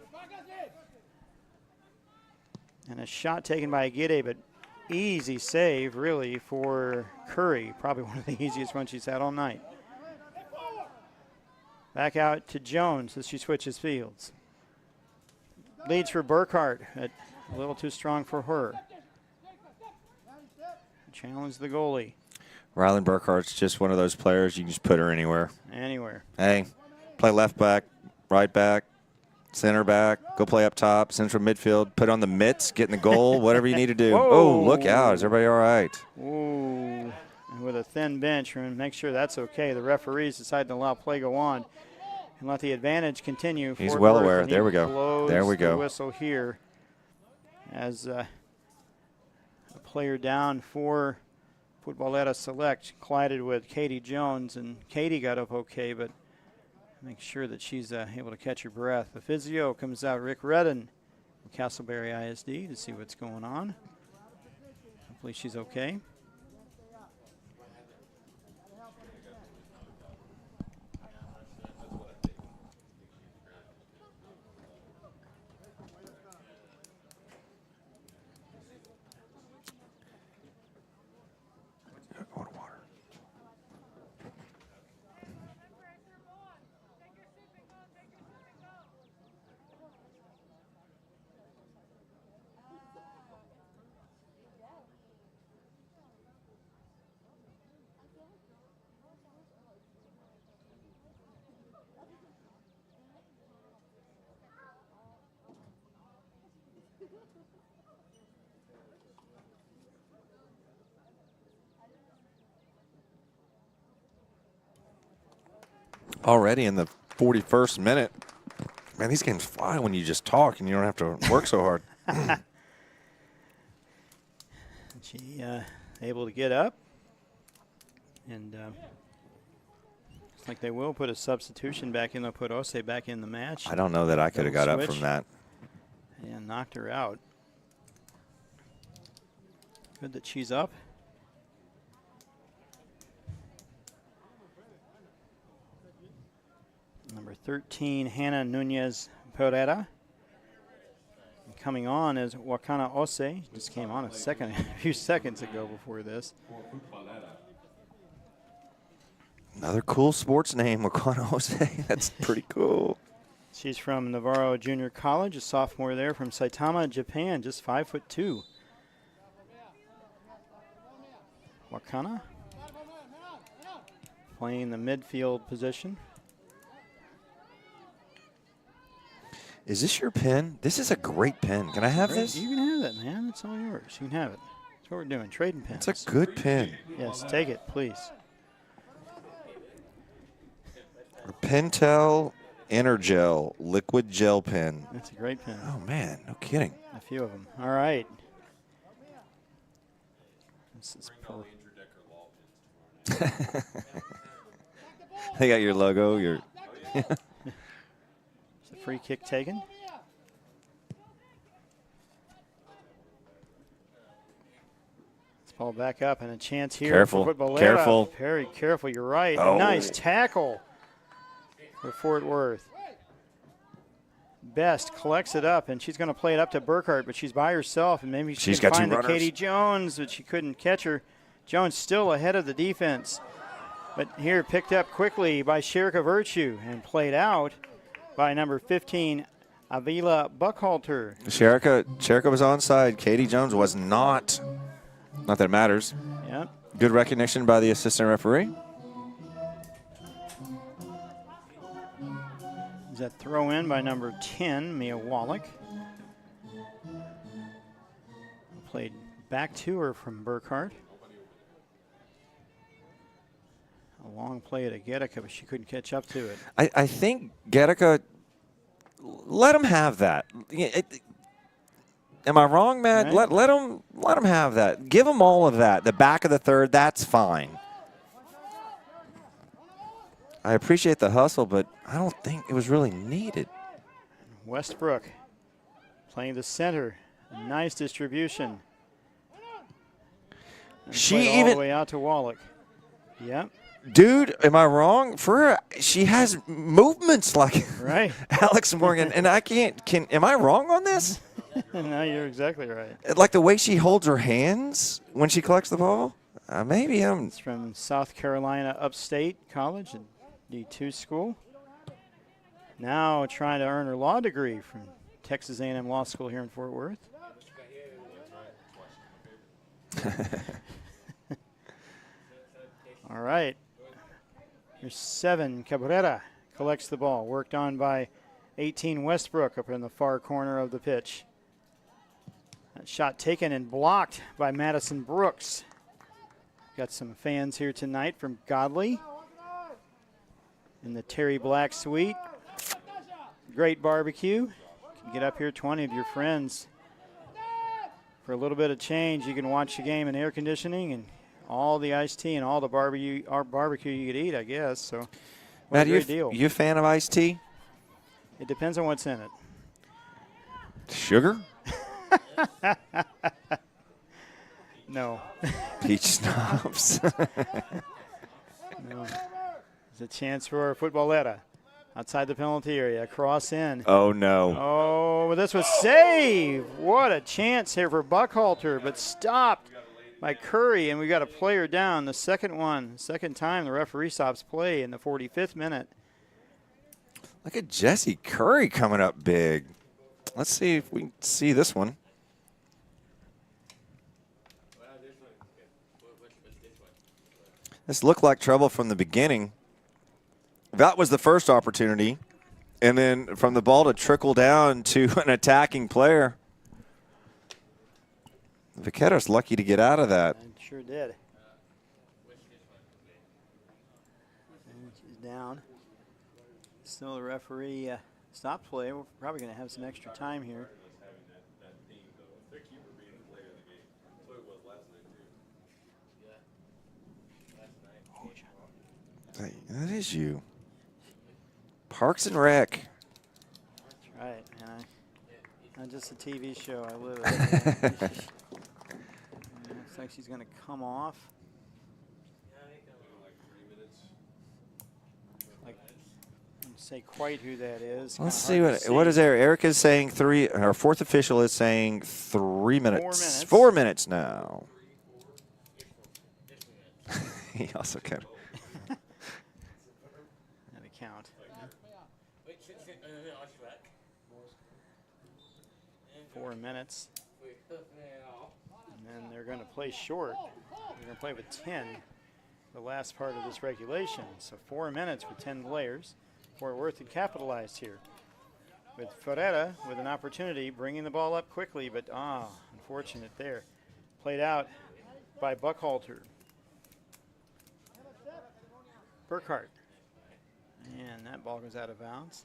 And a shot taken by Aguirre, but easy save, really, for Curry. Probably one of the easiest ones she's had all night. Back out to Jones as she switches fields. Leads for Burkhart, a little too strong for her. Challenge the goalie. Rylan Burkhart's just one of those players you can just put her anywhere. Anywhere. Hey, play left back, right back, center back, go play up top, central midfield, put on the mitts, get in the goal, whatever you need to do. Whoa. Oh, look out. Is everybody all right? Ooh. And with a thin bench, and make sure that's okay. The referees decide to allow play go on and let the advantage continue. He's well aware. There we go. There we go. The whistle here as a player down for Futbolera Select collided with Katie Jones, and Katie got up okay, but make sure that she's able to catch her breath. The physio comes out, Rick Redden from Castleberry ISD, to see what's going on. Hopefully she's okay. Already in the 41st minute. Man, these games fly when you just talk and you don't have to work so hard. She able to get up. And looks like they will put a substitution back in. They'll put Ose back in the match. I don't know that I could have got up from that. And knocked her out. Good that she's up. Number 13, Hannah Nunez Pereira. coming on is Wakana Ose. Just came on a few seconds ago before this. Another cool sports name, Wakana Ose. That's pretty cool. She's from Navarro Junior College, a sophomore there from Saitama, Japan, just 5'2". Wakana playing the midfield position. Is this your pen? This is a great pen. Can I have this? You can have that, man. It's all yours. You can have it. That's what we're doing, trading pens. It's a good pen. Yes, take it, please. A Pentel Energel liquid gel pen. That's a great pen. Oh, man. No kidding. A few of them. All right. This is They got your logo. It's a free kick taken. Let's ball back up and a chance here. Careful. For FUTBOLERA. Careful. Very careful. You're right. Oh. Nice tackle for Fort Worth. Best collects it up, and she's going to play it up to Burkhart, but she's by herself, and maybe she's got find two the runners. Katie Jones, but she couldn't catch her. Jones still ahead of the defense, but here picked up quickly by Sherika Virtue and played out by number 15, Avila Buckhalter. Sherika was onside. Katie Jones was not. Not that it matters. Yep. Good recognition by the assistant referee. Is that throw in by number 10, Mia Wallach. Played back to her from Burkhart. A long play to Gedeka, but she couldn't catch up to it. I think Gedeka, let him have that. Am I wrong, Matt? Right. Let him have that. Give him all of that. The back of the third, that's fine. I appreciate the hustle, but I don't think it was really needed. Westbrook playing the center. A nice distribution. And She played all even- the way out to Wallach. Yep. Dude, am I wrong? For her, she has movements like Right. Alex Morgan, and I can't. Am I wrong on this? No, you're exactly right. Like the way she holds her hands when she collects the ball? Maybe I'm. It's from South Carolina Upstate College and D2 school. Now trying to earn her law degree from Texas A&M Law School here in Fort Worth. All right. Here's 7, Cabrera collects the ball. Worked on by 18, Westbrook up in the far corner of the pitch. That shot taken and blocked by Madison Brooks. Got some fans here tonight from Godley in the Terry Black Suite. Great barbecue. You can get up here, 20 of your friends. For a little bit of change, you can watch the game in air conditioning and all the iced tea and all the barbecue you could eat, I guess. So, Matt, a great deal. You a fan of iced tea? It depends on what's in it. Sugar? No. Peach snobs. No. There's a chance for FUTBOLERA outside the penalty area. Cross in. Oh, no. Oh, but this was saved. What a chance here for Buckhalter, but stopped by Curry, and we got a player down. The second time the referee stops play in the 45th minute. Look at Jesse Curry coming up big. Let's see if we can see this one. This looked like trouble from the beginning. That was the first opportunity. And then from the ball to trickle down to an attacking player. Vaquera's lucky to get out of that. And sure did. And she's down. Still the referee stopped play. We're probably going to have some extra time here. That is you. Parks and Rec. That's right, man. Not just a TV show. I live it. Looks like she's going to come off. Like say quite who that is. Let's see what is there. Erica's saying our fourth official is saying 3 minutes. 4 minutes now. He also counted. That count. 4 minutes. And then they're going to play short. They're going to play with 10 the last part of this regulation. So 4 minutes with 10 players. Fort Worth had capitalized here. With Ferreira with an opportunity, bringing the ball up quickly, but unfortunate there. Played out by Buckhalter. Burkhart. And that ball goes out of bounds.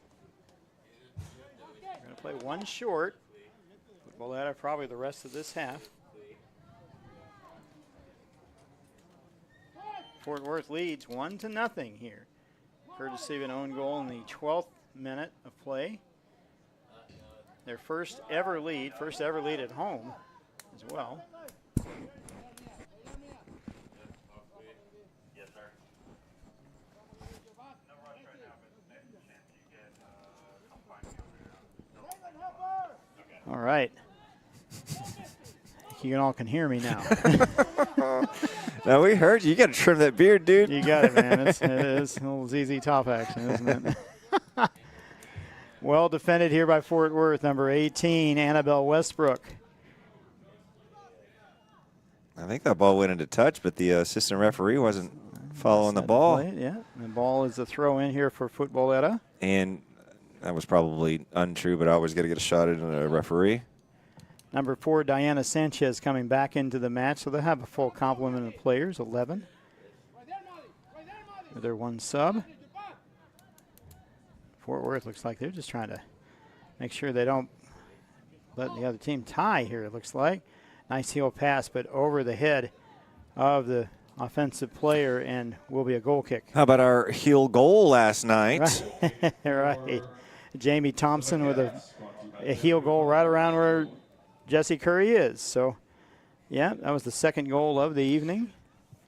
We're going to play one short. Futbolera probably the rest of this half. Fort Worth leads 1-0 here. Courtesy of an own goal in the 12th minute of play. Their first ever lead at home as well. All right. You all can hear me now. Now we heard you. You got to trim that beard, dude. You got it, man. It is a little ZZ Top action, isn't it? Well defended here by Fort Worth, number 18, Annabelle Westbrook. I think that ball went into touch, but the assistant referee wasn't following the ball. Yeah, the ball is a throw in here for Futbolera. And that was probably untrue, but I always got to get a shot at a referee. Number 4, Diana Sanchez coming back into the match, so they'll have a full complement of players, 11. With their one sub. Fort Worth looks like they're just trying to make sure they don't let the other team tie here, it looks like. Nice heel pass, but over the head of the offensive player and will be a goal kick. How about our heel goal last night? Right. Jamie Thompson with a heel goal right around where Jesse Curry is. So, yeah, that was the second goal of the evening.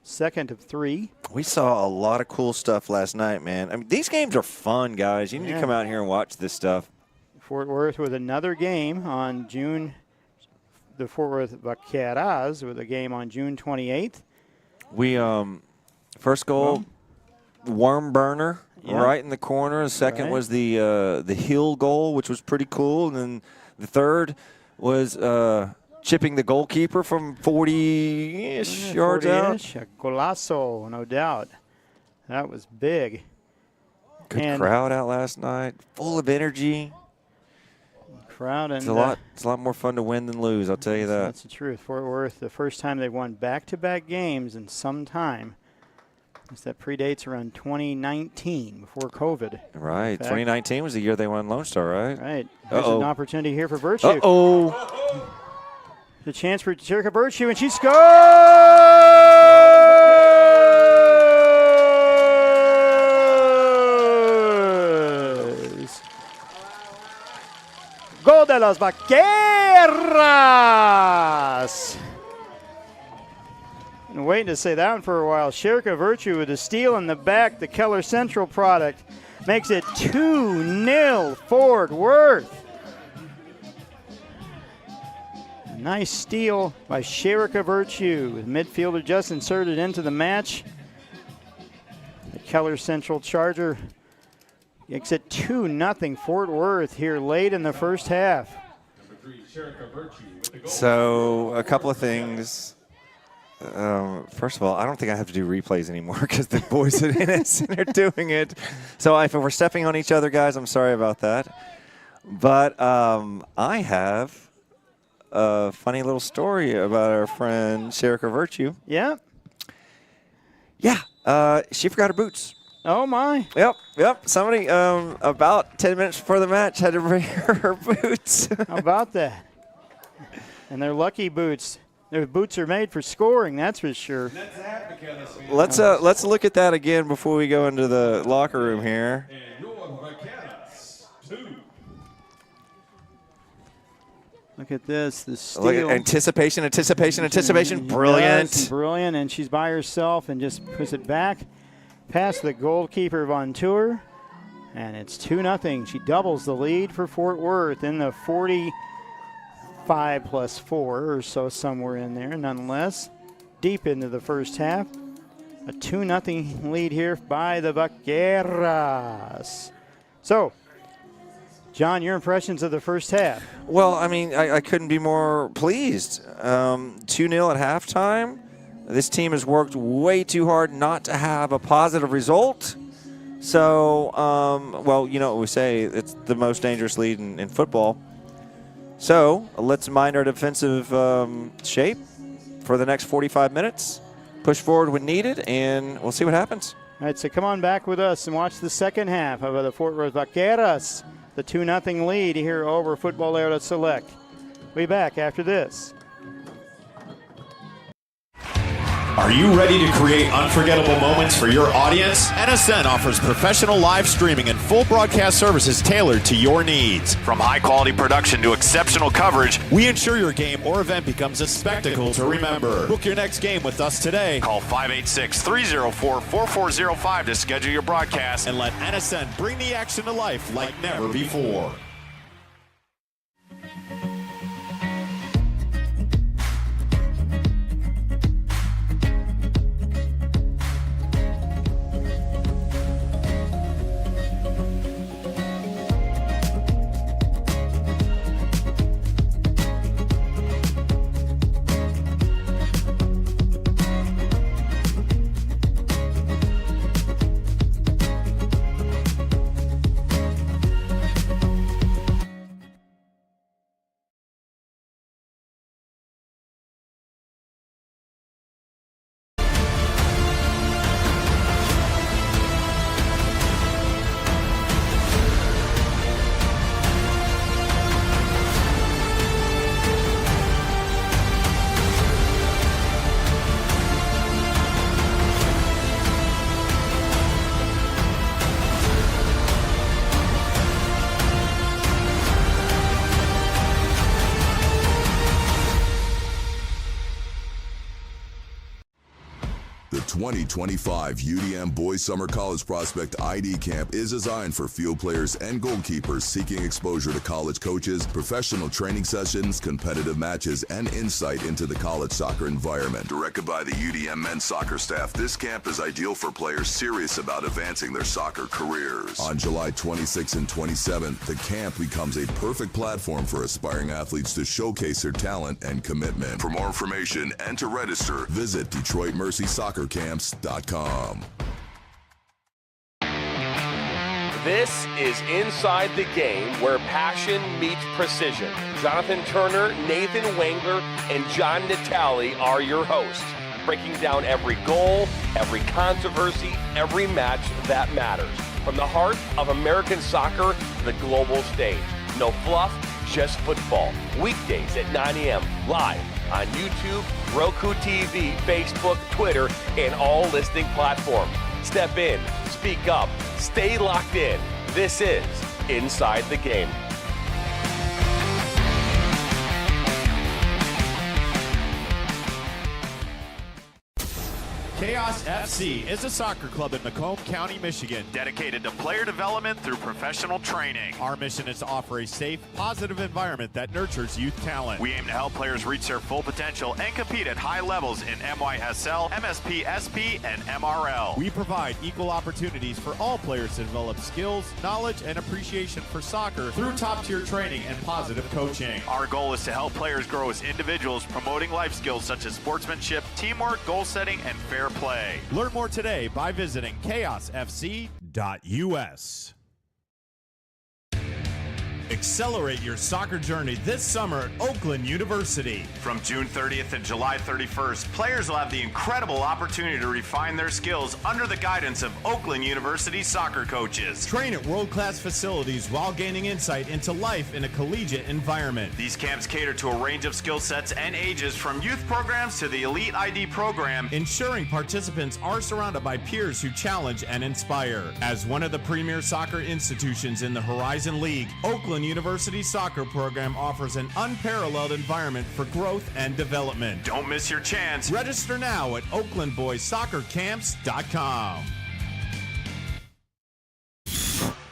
Second of 3. We saw a lot of cool stuff last night, man. I mean, these games are fun, guys. You need to come out here and watch this stuff. Fort Worth with another game on June. The Fort Worth Vaqueras with a game on June 28th. We first goal, worm burner, right in the corner. The second was the heel goal, which was pretty cool. And then the third was chipping the goalkeeper from 40-ish yards out. A golazo, no doubt. That was big. Good crowd out last night, full of energy. Crowd and it's a lot more fun to win than lose, I'll tell you that. That's the truth. Fort Worth, the first time they won back-to-back games in some time. That predates around 2019, before COVID. Right. 2019 was the year they won Lone Star, right? Right. There's an opportunity here for Virtue. Uh-oh. The chance for Jerica Virtue, and she scores! Gol de los Vaqueras! Been waiting to say that one for a while. Sherika Virtue with a steal in the back. The Keller Central product makes it 2-0 Fort Worth. Nice steal by Sherika Virtue with midfielder just inserted into the match. The Keller Central Charger makes it 2-0 Fort Worth here late in the first half. So a couple of things. First of all, I don't think I have to do replays anymore because the boys at NSN are doing it. So if we're stepping on each other, guys, I'm sorry about that. But I have a funny little story about our friend Sherika Virtue. Yeah? Yeah. She forgot her boots. Oh, my. Yep. Somebody about 10 minutes before the match had to bring her boots. How about that? And they're lucky boots. Their boots are made for scoring, that's for sure. Let's look at that again before we go into the locker room here. Look at this, the steal. Look at anticipation. Brilliant. Brilliant, and she's by herself and just puts it back past the goalkeeper Von Tour. And it's 2-0. She doubles the lead for Fort Worth in the 45 plus 4 or so, somewhere in there, nonetheless. Deep into the first half. A 2-0 lead here by the Vaqueras. So, John, your impressions of the first half? Well, I mean, I couldn't be more pleased. 2-0 at halftime. This team has worked way too hard not to have a positive result. So, well, you know what we say, it's the most dangerous lead in football. So, let's mind our defensive shape for the next 45 minutes. Push forward when needed, and we'll see what happens. All right, so come on back with us and watch the second half of the Fort Worth Vaqueras. The 2-0 lead here over FUTBOLERA Select. We'll be back after this. Are you ready to create unforgettable moments for your audience? NSN offers professional live streaming and full broadcast services tailored to your needs. From high-quality production to exceptional coverage, we ensure your game or event becomes a spectacle to remember. Book your next game with us today. Call 586-304-4405 to schedule your broadcast and let NSN bring the action to life like never before. The 2025 UDM Boys Summer College Prospect ID Camp is designed for field players and goalkeepers seeking exposure to college coaches, professional training sessions, competitive matches, and insight into the college soccer environment. Directed by the UDM men's soccer staff, this camp is ideal for players serious about advancing their soccer careers. On July 26th and 27th, the camp becomes a perfect platform for aspiring athletes to showcase their talent and commitment. For more information and to register, visit DetroitMercySoccerCamps.com. This is Inside the Game, where passion meets precision. Jonathan Turner, Nathan Wangler, and John Natale are your hosts, breaking down every goal, every controversy, every match that matters. From the heart of American soccer to the global stage. No fluff, just football. Weekdays at 9 a.m. live on YouTube, Roku TV, Facebook, Twitter, and all listening platforms. Step in, speak up, stay locked in. This is Inside the Game. Chaos FC is a soccer club in Macomb County, Michigan, dedicated to player development through professional training. Our mission is to offer a safe, positive environment that nurtures youth talent. We aim to help players reach their full potential and compete at high levels in MYSL, MSP, SP, and MRL. We provide equal opportunities for all players to develop skills, knowledge, and appreciation for soccer through top-tier training and positive coaching. Our goal is to help players grow as individuals, promoting life skills such as sportsmanship, teamwork, goal setting, and fair play. Learn more today by visiting chaosfc.us. Accelerate your soccer journey this summer at Oakland University. From June 30th and July 31st, players will have the incredible opportunity to refine their skills under the guidance of Oakland University soccer coaches. Train at world-class facilities while gaining insight into life in a collegiate environment. These camps cater to a range of skill sets and ages, from youth programs to the Elite ID program, ensuring participants are surrounded by peers who challenge and inspire. As one of the premier soccer institutions in the Horizon League, Oakland University soccer program offers an unparalleled environment for growth and development. Don't miss your chance. Register now at OaklandBoysSoccerCamps.com.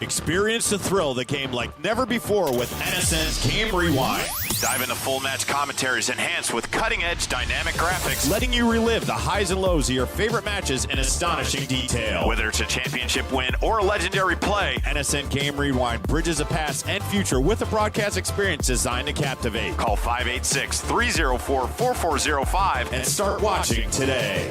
Experience the thrill of the game like never before with NSN's Game Rewind. Dive into full match commentaries enhanced with cutting-edge dynamic graphics, letting you relive the highs and lows of your favorite matches in astonishing detail. Whether it's a championship win or a legendary play, NSN Game Rewind bridges the past and future with a broadcast experience designed to captivate. Call 586-304-4405 and start watching today.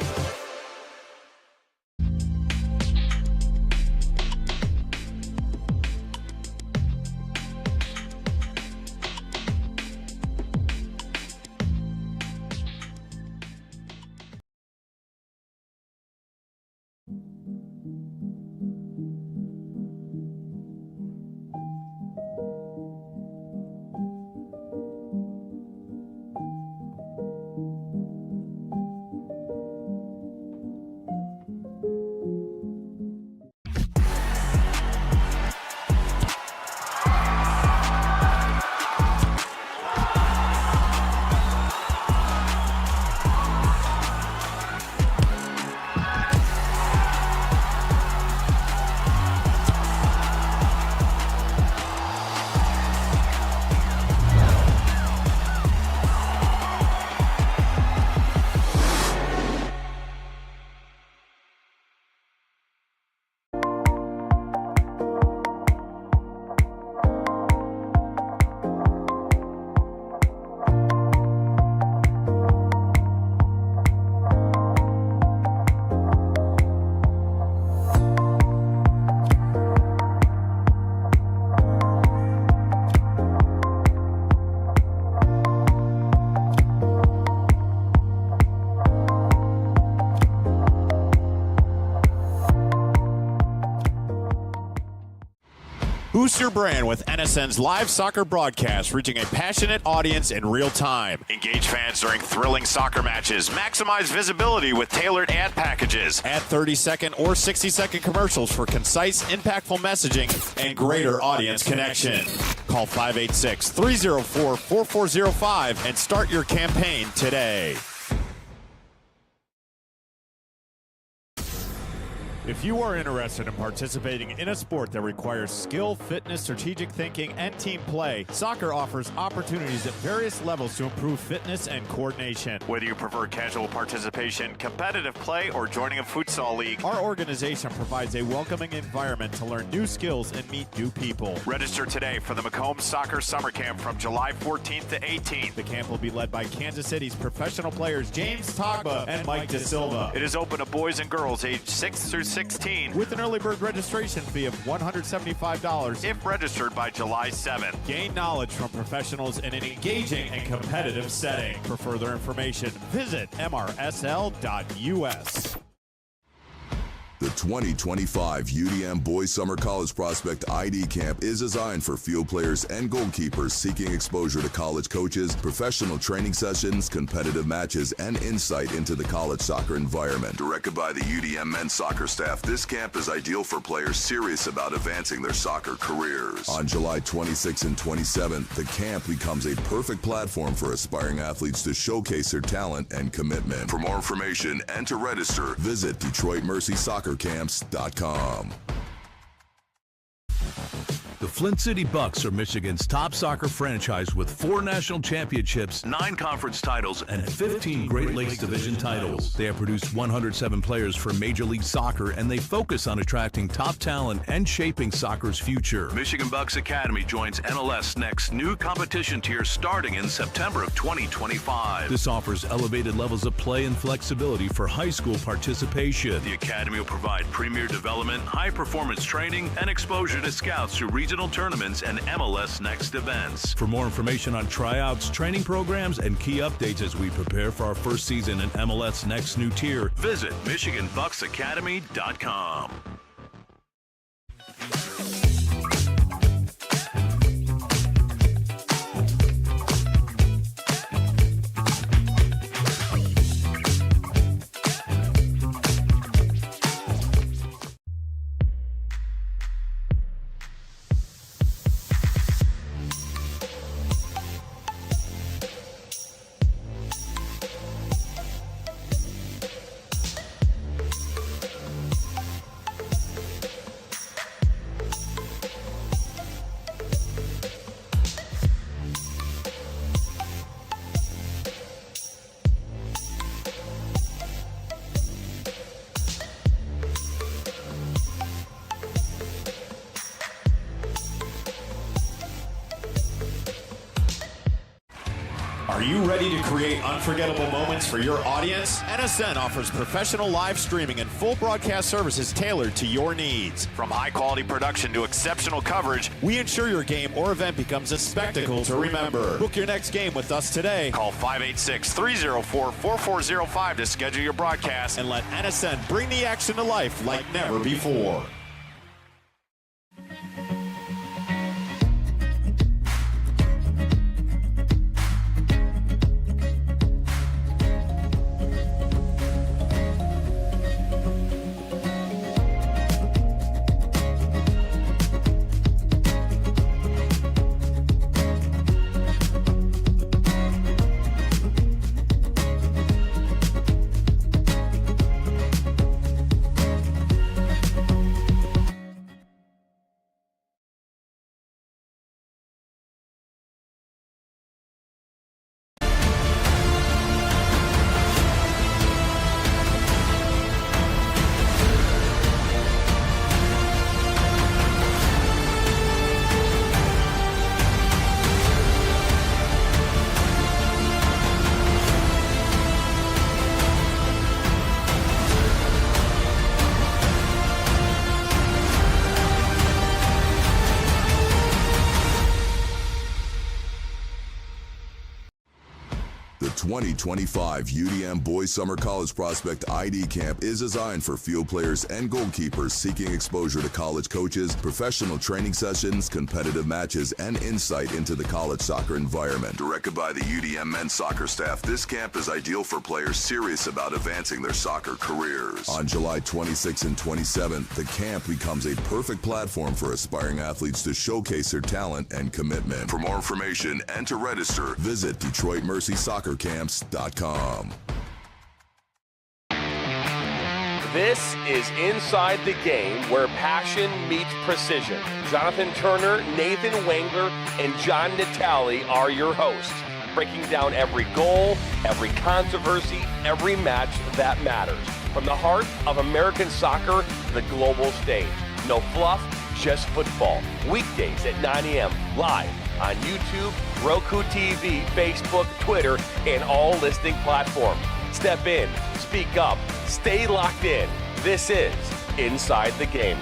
Boost your brand with NSN's live soccer broadcast, reaching a passionate audience in real time. Engage fans during thrilling soccer matches. Maximize visibility with tailored ad packages. Add 30-second or 60-second commercials for concise, impactful messaging and greater audience connection. Call 586-304-4405 and start your campaign today. If you are interested in participating in a sport that requires skill, fitness, strategic thinking, and team play, soccer offers opportunities at various levels to improve fitness and coordination. Whether you prefer casual participation, competitive play, or joining a futsal league, our organization provides a welcoming environment to learn new skills and meet new people. Register today for the Macomb Soccer Summer Camp from July 14th to 18th. The camp will be led by Kansas City's professional players James Togba and Mike De Silva. It is open to boys and girls aged 6 through 16 with an early bird registration fee of $175 if registered by July 7th. Gain knowledge from professionals in an engaging and competitive setting. For further information, visit mrsl.us. The 2025 UDM Boys Summer College Prospect ID Camp is designed for field players and goalkeepers seeking exposure to college coaches, professional training sessions, competitive matches, and insight into the college soccer environment. Directed by the UDM men's soccer staff, this camp is ideal for players serious about advancing their soccer careers. On July 26th and 27th, the camp becomes a perfect platform for aspiring athletes to showcase their talent and commitment. For more information and to register, visit DetroitMercySoccerCamps.com. The Flint City Bucks are Michigan's top soccer franchise with 4 national championships, 9 conference titles, and 15 Great Lakes Division titles. They have produced 107 players for Major League Soccer, and they focus on attracting top talent and shaping soccer's future. Michigan Bucks Academy joins MLS Next new competition tier starting in September of 2025. This offers elevated levels of play and flexibility for high school participation. The Academy will provide premier development, high-performance training, and exposure to scouts through regional tournaments and MLS Next events. For more information on tryouts, training programs, and key updates as we prepare for our first season in MLS Next new tier, visit MichiganBucksAcademy.com. Are you ready to create unforgettable moments for your audience? NSN offers professional live streaming and full broadcast services tailored to your needs. From high-quality production to exceptional coverage, we ensure your game or event becomes a spectacle to remember. Book your next game with us today. Call 586-304-4405 to schedule your broadcast and let NSN bring the action to life like never before. The 2025 UDM Boys Summer College Prospect ID Camp is designed for field players and goalkeepers seeking exposure to college coaches, professional training sessions, competitive matches, and insight into the college soccer environment. Directed by the UDM men's soccer staff, this camp is ideal for players serious about advancing their soccer careers. On July 26th and 27th, the camp becomes a perfect platform for aspiring athletes to showcase their talent and commitment. For more information and to register, visit DetroitMercySoccerCamps.com. This is Inside the Game, where passion meets precision. Jonathan Turner, Nathan Wengler, and John Natale are your hosts, breaking down every goal, every controversy, every match that matters. From the heart of American soccer to the global stage. No fluff, just football. Weekdays at 9 a.m. live on YouTube, Roku TV, Facebook, Twitter, and all listening platforms. Step in, speak up, stay locked in. This is Inside the Game.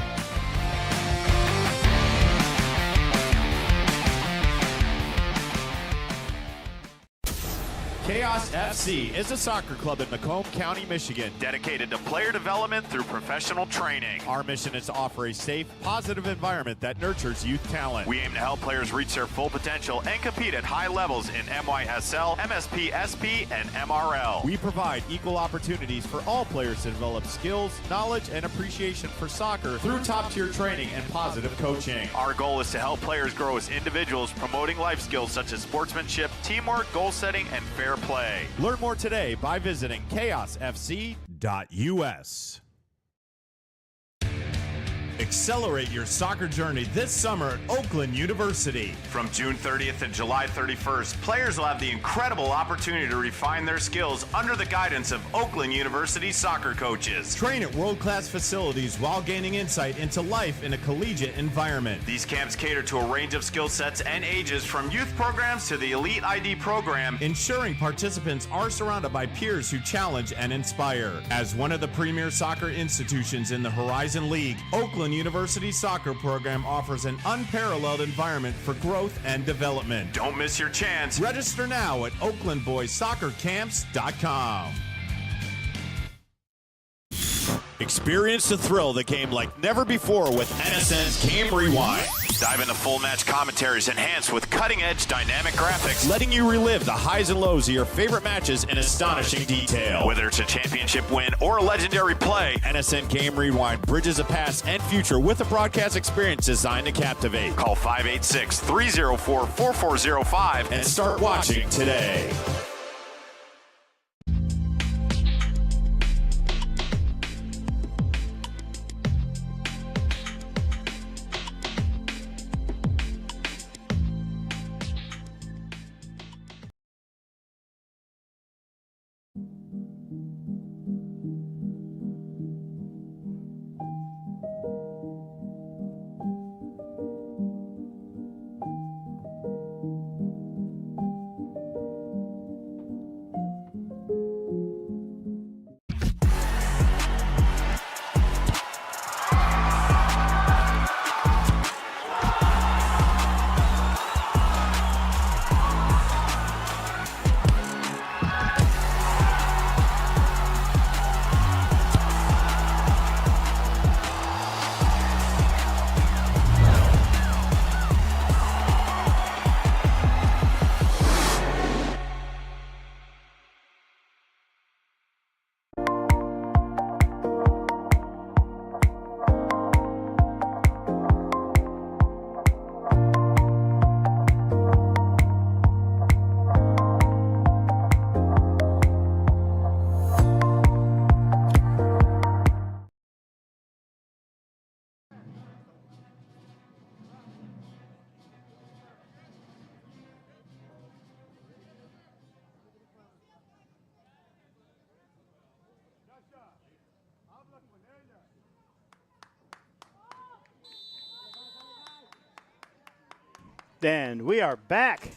Chaos FC is a soccer club in Macomb County, Michigan, dedicated to player development through professional training. Our mission is to offer a safe, positive environment that nurtures youth talent. We aim to help players reach their full potential and compete at high levels in MYSL, MSP, SP, and MRL. We provide equal opportunities for all players to develop skills, knowledge, and appreciation for soccer through top-tier training and positive coaching. Our goal is to help players grow as individuals, promoting life skills such as sportsmanship, teamwork, goal setting, and fair play. Learn more today by visiting chaosfc.us. Accelerate your soccer journey this summer at Oakland University. From June 30th to July 31st, players will have the incredible opportunity to refine their skills under the guidance of Oakland University soccer coaches. Train at world-class facilities while gaining insight into life in a collegiate environment. These camps cater to a range of skill sets and ages, from youth programs to the Elite ID program, ensuring participants are surrounded by peers who challenge and inspire. As one of the premier soccer institutions in the Horizon League, Oakland University soccer program offers an unparalleled environment for growth and development. Don't miss your chance. Register now at oaklandboyssoccercamps.com. Experience the thrill of the game like never before with NSN's Game Rewind. Dive into full match commentaries enhanced with cutting-edge dynamic graphics, letting you relive the highs and lows of your favorite matches in astonishing detail. Whether it's a championship win or a legendary play, NSN Game Rewind bridges the past and future with a broadcast experience designed to captivate. Call 586-304-4405 and start watching today. And we are back.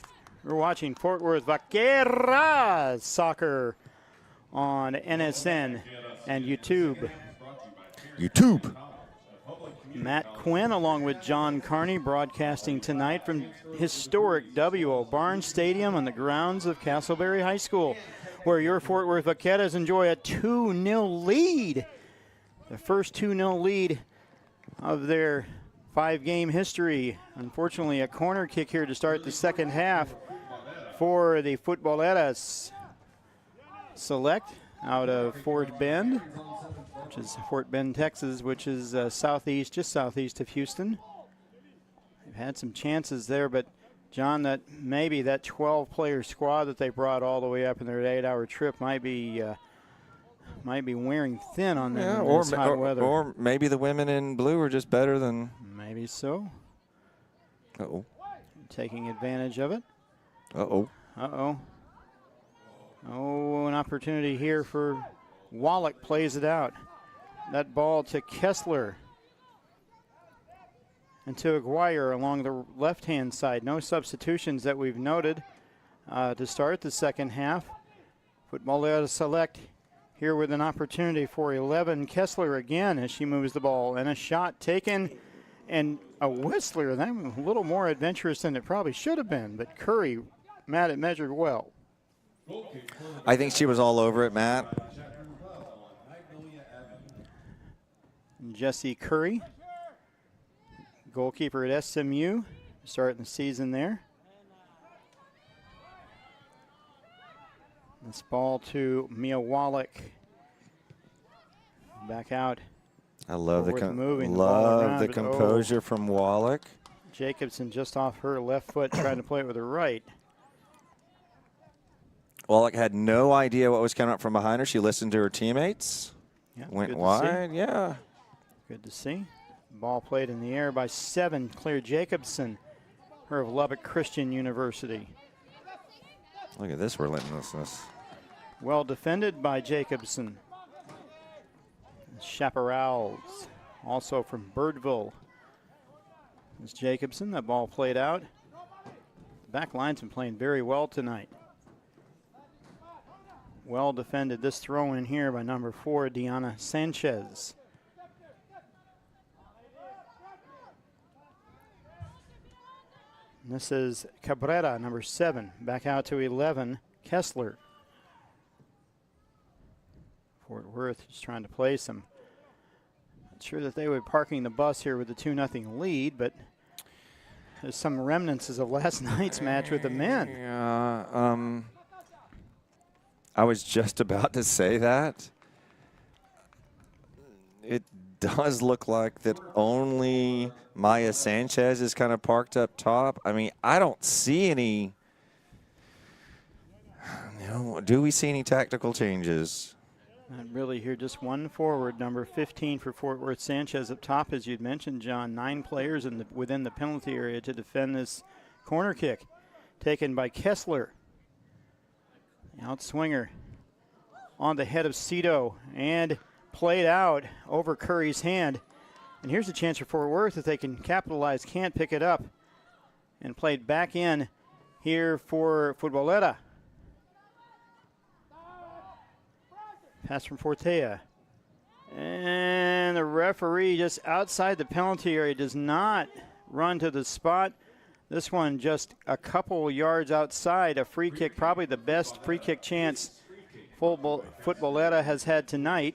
We're watching Fort Worth Vaqueras soccer on NSN and YouTube. Matt Quinn along with John Carney broadcasting tonight from historic W.O. Barnes Stadium on the grounds of Castleberry High School, where your Fort Worth Vaqueras enjoy a 2-0 lead. The first 2-0 lead of their 5-game history. Unfortunately, a corner kick here to start the second half for the Futboleras Select out of Fort Bend, which is Fort Bend, Texas, which is southeast, just southeast of Houston. They've had some chances there, but John, that maybe that 12-player squad that they brought all the way up in their 8-hour trip might be wearing thin on them in this hot weather. Or maybe the women in blue are just better than. Maybe so. Uh-oh. Taking advantage of it. Uh-oh. Uh-oh. Oh, an opportunity here for Wallach, plays it out. That ball to Kessler. And to Aguirre along the left-hand side. No substitutions that we've noted to start the second half. Futbolera Select here with an opportunity for 11. Kessler again as she moves the ball. And a shot taken. And a Whistler, that was a little more adventurous than it probably should have been. But Curry, Matt, it measured well. I think she was all over it, Matt. Jesse Curry, goalkeeper at SMU, starting the season there. This ball to Mia Wallach. Back out. I love the around, composure from Wallach. Jacobson just off her left foot trying to play it with her right. Wallach had no idea what was coming up from behind her. She listened to her teammates. Yeah, went wide, yeah. Good to see. Ball played in the air by 7, Claire Jacobson, her of Lubbock Christian University. Look at this relentlessness. Well defended by Jacobson. Chaparrals, also from Birdville. It's Jacobson, that ball played out. The back line's been playing very well tonight. Well defended. This throw in here by number 4, Deanna Sanchez. And this is Cabrera, number 7. Back out to 11, Kessler. Fort Worth just trying to play some. Not sure that they were parking the bus here with the 2-0 lead, but there's some remnants of last night's match with the men. Yeah, I was just about to say that. It does look like that only Maya Sanchez is kind of parked up top. I mean, I don't see any. Do we see any tactical changes? Not really here, just one forward, number 15 for Fort Worth, Sanchez up top, as you'd mentioned, John. 9 players within the penalty area to defend this corner kick. Taken by Kessler. The outswinger on the head of Cito and played out over Curry's hand. And here's a chance for Fort Worth if they can capitalize, can't pick it up. And played back in here for Futbolera. Pass from Fortea. And the referee just outside the penalty area does not run to the spot. This one just a couple yards outside, a free kick, probably the best free kick chance Futbolera has had tonight.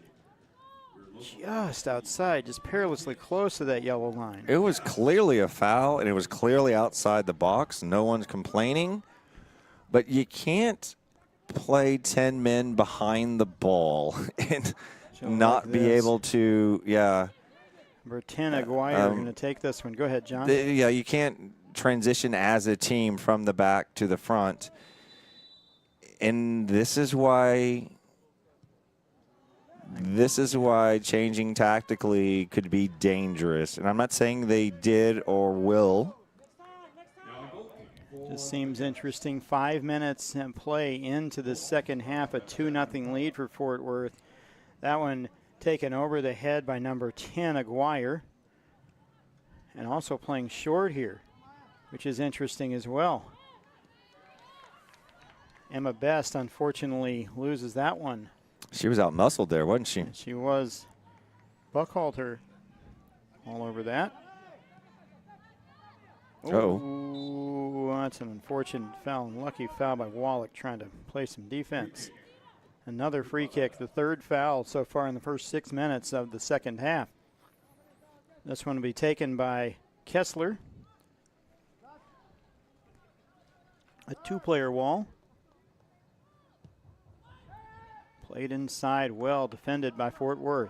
Just outside, just perilously close to that yellow line. It was clearly a foul, and it was clearly outside the box. No one's complaining. But you can't play 10 men behind the ball and not be able to, Number 10, Aguirre, are going to take this one. Go ahead, John. You can't transition as a team from the back to the front. And this is why changing tactically could be dangerous. And I'm not saying they did or will. Just seems interesting. 5 minutes and play into the second half, a 2-0 lead for Fort Worth. That one taken over the head by number 10, Aguirre. And also playing short here. which is interesting as well. Emma Best, unfortunately, loses that one. She was out-muscled there, wasn't she? She was. Buckhalter all over that. Oh, that's an unfortunate foul. Unlucky foul by Wallach trying to play some defense. Another free kick, the third foul so far in the first 6 minutes of the second half. This one will be taken by Kessler. A two-player wall. Played inside, well defended by Fort Worth.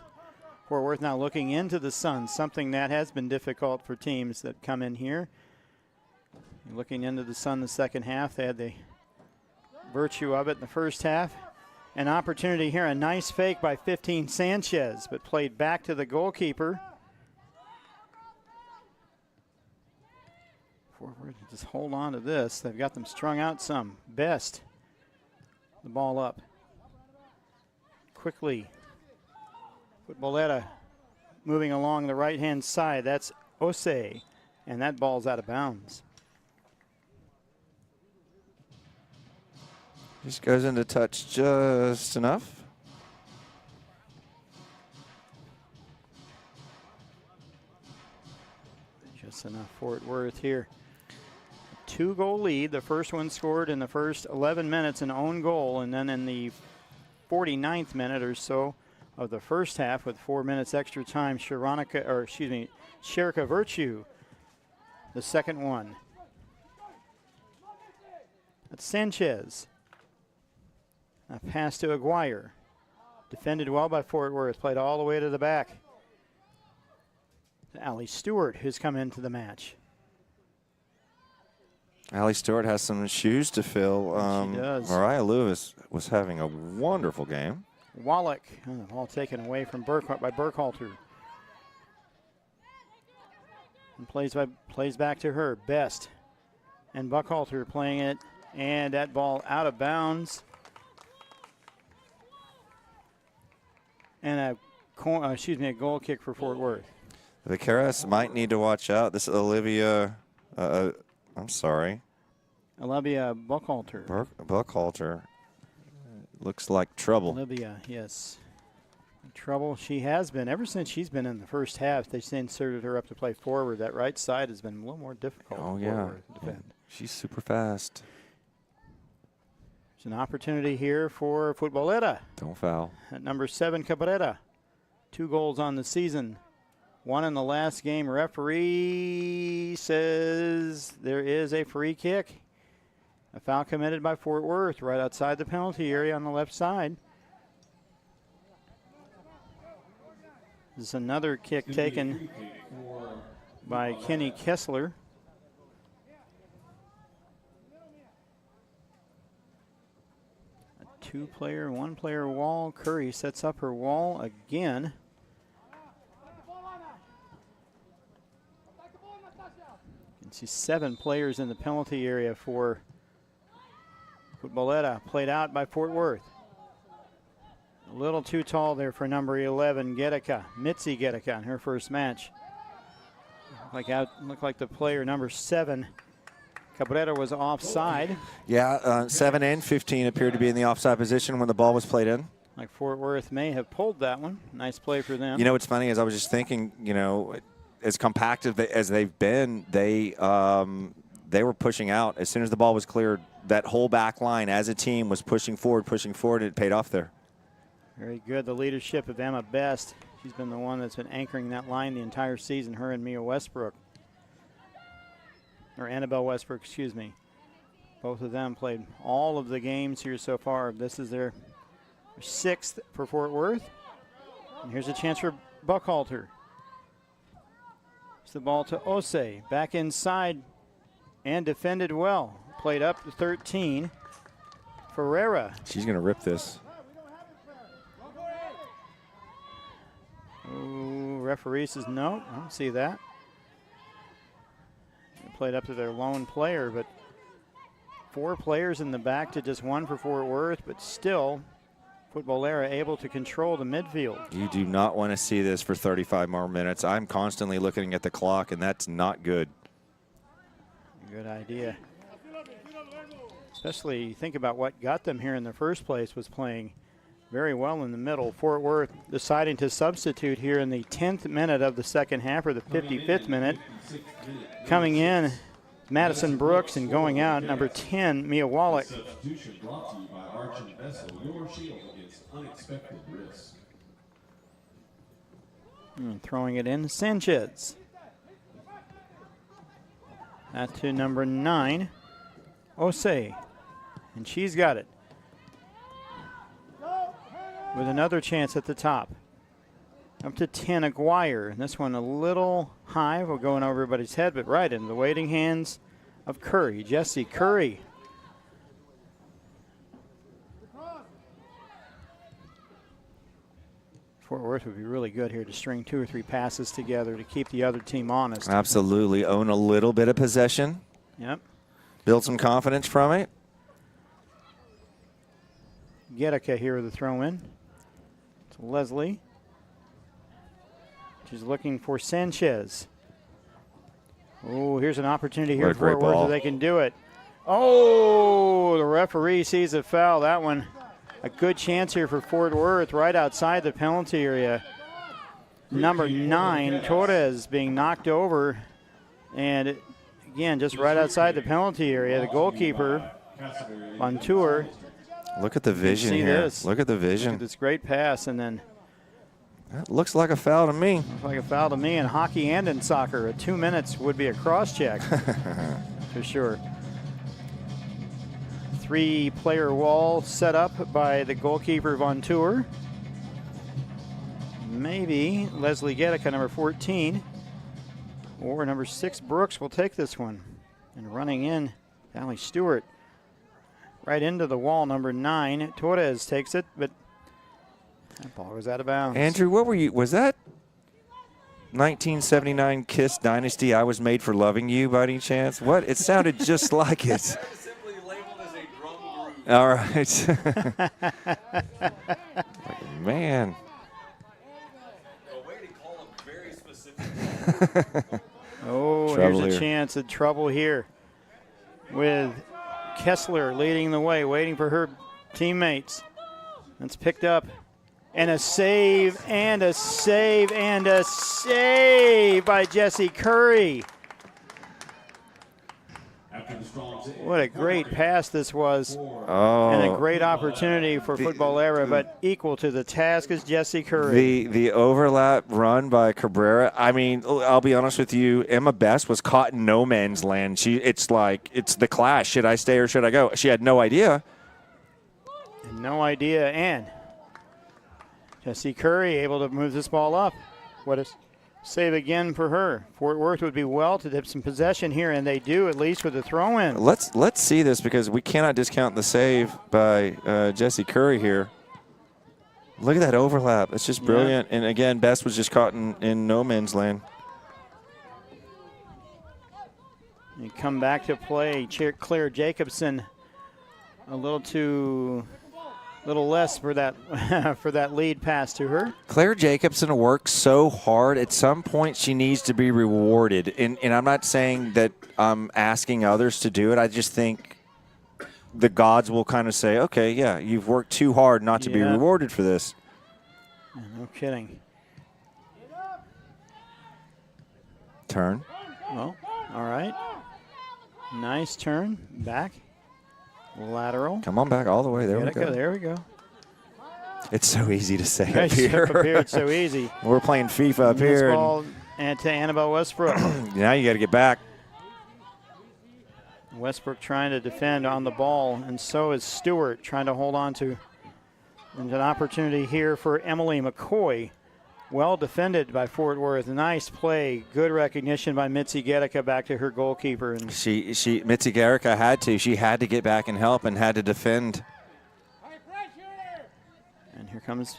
Fort Worth now looking into the sun, something that has been difficult for teams that come in here. Looking into the sun the second half. They had the virtue of it in the first half. An opportunity here, a nice fake by 15 Sanchez, but played back to the goalkeeper. Fort Worth just hold on to this. They've got them strung out some. Best. The ball up. Quickly. Futbolera moving along the right-hand side. That's Osei, and that ball's out of bounds. Just goes into touch just enough. Just enough. Fort Worth here. 2-goal lead. The first one scored in the first 11 minutes, an own goal, and then in the 49th minute or so of the first half, with 4 minutes extra time, Sherika Virtue, the second one. That's Sanchez. A pass to Aguirre. Defended well by Fort Worth, played all the way to the back. To Allie Stewart, who's come into the match. Allie Stewart has some shoes to fill. She does. Mariah Lewis was having a wonderful game. Wallach, all taken away from by Burkhalter. And plays back to her. Best. And Buckhalter playing it. And that ball out of bounds. And a goal kick for Fort Worth. Vaqueras might need to watch out. This is Olivia, Olivia Buckhalter. Buckhalter. Looks like trouble. Olivia, yes. Trouble she has been. Ever since she's been in the first half, they've inserted her up to play forward. That right side has been a little more difficult for her to defend. She's super fast. There's an opportunity here for Futbolera. Don't foul. At number 7, Cabrera. 2 goals on the season. 1 in the last game. Referee says there is a free kick. A foul committed by Fort Worth right outside the penalty area on the left side. This is another kick taken by Kenny Kessler. A 2-player, 1-player wall. Curry sets up her wall again. You can see 7 players in the penalty area for Futbolera, played out by Fort Worth. A little too tall there for number 11, Mitzi Gedeka, in her first match. Looked like the player number 7, Cabrera, was offside. Yeah, 7 and 15 appeared to be in the offside position when the ball was played in. Like Fort Worth may have pulled that one. Nice play for them. You know what's funny is I was just thinking, as compact as they've been, they were pushing out. As soon as the ball was cleared, that whole back line as a team was pushing forward, and it paid off there. Very good. The leadership of Emma Best. She's been the one that's been anchoring that line the entire season, her and Mia Westbrook. Or Annabelle Westbrook, excuse me. Both of them played all of the games here so far. This is their 6th for Fort Worth. And here's a chance for Buckhalter. It's the ball to Osei. Back inside and defended well. Played up to 13. Ferreira. She's going to rip this. Ooh, referee says no. I don't see that. They played up to their lone player, but 4 players in the back to just 1 for Fort Worth, but still Futbolera able to control the midfield. You do not want to see this for 35 more minutes. I'm constantly looking at the clock, and that's not good. Good idea. Especially think about what got them here in the first place was playing very well in the middle. Fort Worth deciding to substitute here in the 10th minute of the second half, or the 55th minute. Coming in, Madison Brooks, and going out, number 10, Mia Wallach. Substitution brought to you by Arch and Vessel, your shield against unexpected risk. And throwing it in, Sanchez. That to number 9, Osei. And she's got it. With another chance at the top. Up to 10, Aguirre. And this one a little high. We're going over everybody's head, but right into the waiting hands of Curry. Jesse Curry. Fort Worth would be really good here to string 2 or 3 passes together to keep the other team honest. Absolutely. Own a little bit of possession. Yep. Build some confidence from it. Gedeka here with the throw in. To Leslie. She's looking for Sanchez. Oh, here's an opportunity here for Fort Worth if they can do it. Oh, the referee sees a foul. That one, a good chance here for Fort Worth right outside the penalty area. Number 9, Torres, being knocked over. And again, just right outside the penalty area. The goalkeeper, Montour. Look at the vision here. This. Look at the vision. Look at this great pass, and then that looks like a foul to me. Looks like a foul to me in hockey and in soccer. 2 minutes would be a cross-check for sure. 3-player wall set up by the goalkeeper, Von Tour. Maybe Leslie Gedeka, number 14, or number 6, Brooks, will take this one. And running in, Allie Stewart. Right into the wall, number 9. Torres takes it, but that ball was out of bounds. Andrew, what were you? Was that 1979 Kiss Dynasty, I Was Made for Loving You, by any chance? What? It sounded just like it. Simply labeled as a drum groove. All right. Man. A way to call them very specific. Oh, Trouble here's a here. chance of trouble here with Kessler leading the way, waiting for her teammates. That's picked up. And a save, and a save, and a save by Jesse Curry. What a great pass this was. Oh. And a great opportunity for Futbolera, but equal to the task is Jesse Curry. The overlap run by Cabrera. I mean, I'll be honest with you. Emma Best was caught in no man's land. It's the clash. Should I stay or should I go? She had no idea. No idea. And Jesse Curry able to move this ball up. What a save again for her. Fort Worth would be well to dip some possession here, and they do, at least with the throw-in. Let's see this, because we cannot discount the save by Jesse Curry here. Look at that overlap. It's just brilliant. Yeah. And again, Best was just caught in no man's land. You come back to play. Claire Jacobson a little less for that for that lead pass to her. Claire Jacobson works so hard. At some point, she needs to be rewarded. And I'm not saying that I'm asking others to do it. I just think the gods will kind of say, okay, yeah, you've worked too hard not to be rewarded for this. No kidding. Turn. Well, all right. Nice turn. Back. Lateral. Come on back all the way. There we go. There we go. It's so easy to say up here. Up here, it's so easy. We're playing FIFA up here. Ball and to Annabelle Westbrook. Now you got to get back. Westbrook trying to defend on the ball, and so is Stewart trying to hold on to. And an opportunity here for Emily McCoy. Well defended by Fort Worth. Nice play. Good recognition by Mitzi Gedeka back to her goalkeeper. And Mitzi Gedeka had to. She had to get back and help and had to defend. And here comes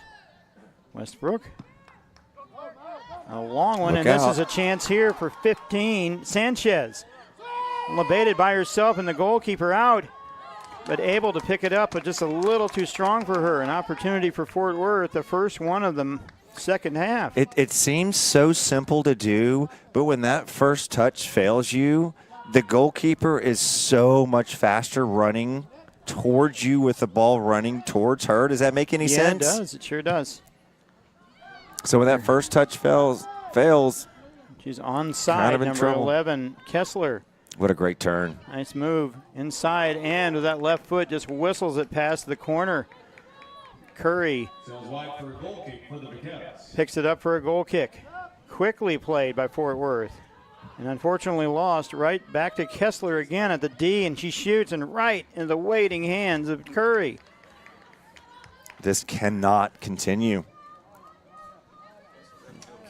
Westbrook. A long one, Look and out. This is a chance here for 15. Sanchez. Lebated by herself and the goalkeeper out, but able to pick it up, but just a little too strong for her. An opportunity for Fort Worth, the first one of them. Second half. It seems so simple to do, but when that first touch fails you, the goalkeeper is so much faster running towards you with the ball running towards her. Does that make any sense? Yeah, it does. It sure does. So when that first touch fails, she's onside, kind of in number trouble. 11, Kessler. What a great turn. Nice move. Inside, and with that left foot, just whistles it past the corner. Curry Sounds wide for a goal kick for the Vaqueras. picks it up for a goal kick. Quickly played by Fort Worth. And unfortunately lost right back to Kessler again at the D, and she shoots and right in the waiting hands of Curry. This cannot continue.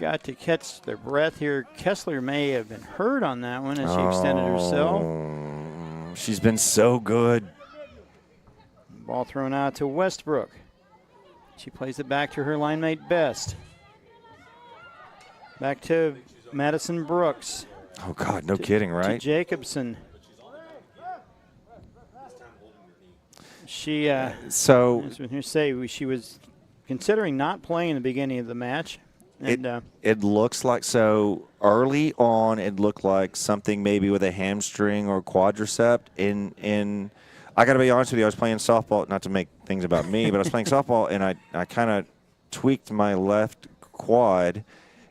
Got to catch their breath here. Kessler may have been hurt on that one as she extended herself. She's been so good. Ball thrown out to Westbrook. She plays it back to her line mate Best. Back to Madison Brooks. Oh, God, no kidding, right? To Jacobson. She, So as we say, she was considering not playing in the beginning of the match. And it looks like, so early on, it looked like something maybe with a hamstring or quadricep. In I got to be honest with you, I was playing softball, not to make things about me, but I was playing softball, and I kind of tweaked my left quad.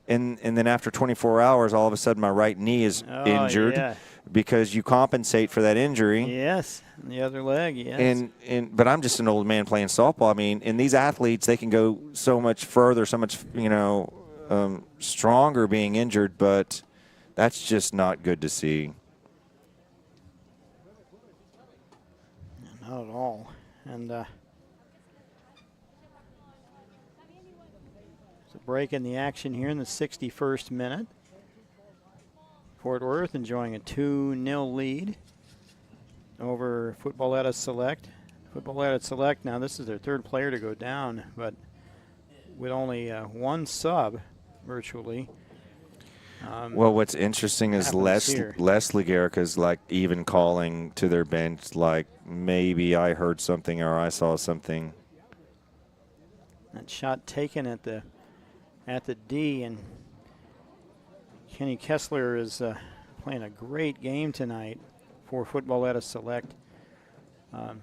And then after 24 hours, all of a sudden my right knee is injured because you compensate for that injury. Yes, the other leg, yes. But I'm just an old man playing softball. I mean, and these athletes, they can go so much further, so much, stronger being injured, but that's just not good to see. Not at all. And there's a break in the action here in the 61st minute. Fort Worth enjoying a 2-0 lead over Futbolera Select. Futbolera Select, now this is their third player to go down, but with only one sub virtually. Well, what's interesting is Leslie Garrica's like even calling to their bench like, maybe I heard something or I saw something. That shot taken at the D, and Kenny Kessler is playing a great game tonight for Futbolera Select. Let's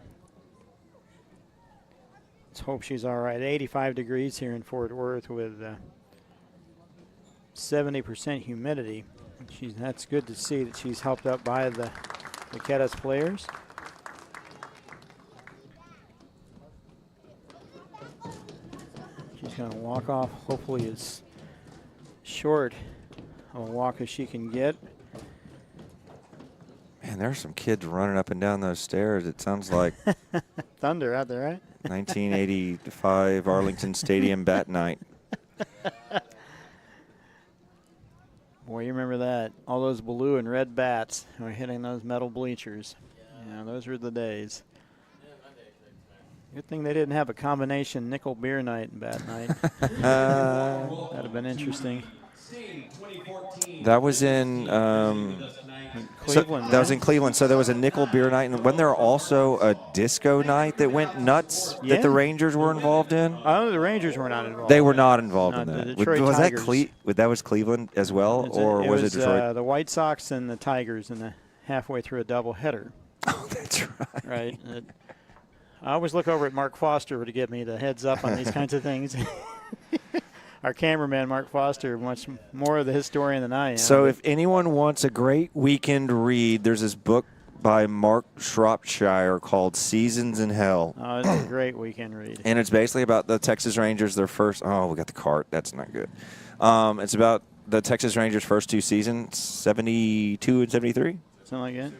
hope she's all right. 85 degrees here in Fort Worth with 70% humidity. That's good to see that she's helped up by the Vaqueras players. She's going to walk off, hopefully as short of a walk as she can get. Man, there are some kids running up and down those stairs. It sounds like thunder out there, right? 1985 Arlington Stadium bat night. Boy, you remember that. All those blue and red bats were hitting those metal bleachers. Yeah, those were the days. Good thing they didn't have a combination nickel beer night and bat night. That'd have been interesting. That was in Cleveland. That was in Cleveland. So there was a nickel beer night, and wasn't there also a disco night that went nuts that the Rangers were involved in? Oh, the Rangers were not involved. They were not involved in that. The Detroit was Tigers. That was Cleveland as well, or was it Detroit? The White Sox and the Tigers in the halfway through a doubleheader. Oh, that's right. Right. I always look over at Mark Foster to give me the heads up on these kinds of things. Our cameraman, Mark Foster, much more of the historian than I am. So if anyone wants a great weekend read, there's this book by Mark Shropshire called Seasons in Hell. Oh, it's a great weekend read. And it's basically about the Texas Rangers, their first – oh, we got the cart. That's not good. It's about the Texas Rangers' first two seasons, 72 and 73. Something like that.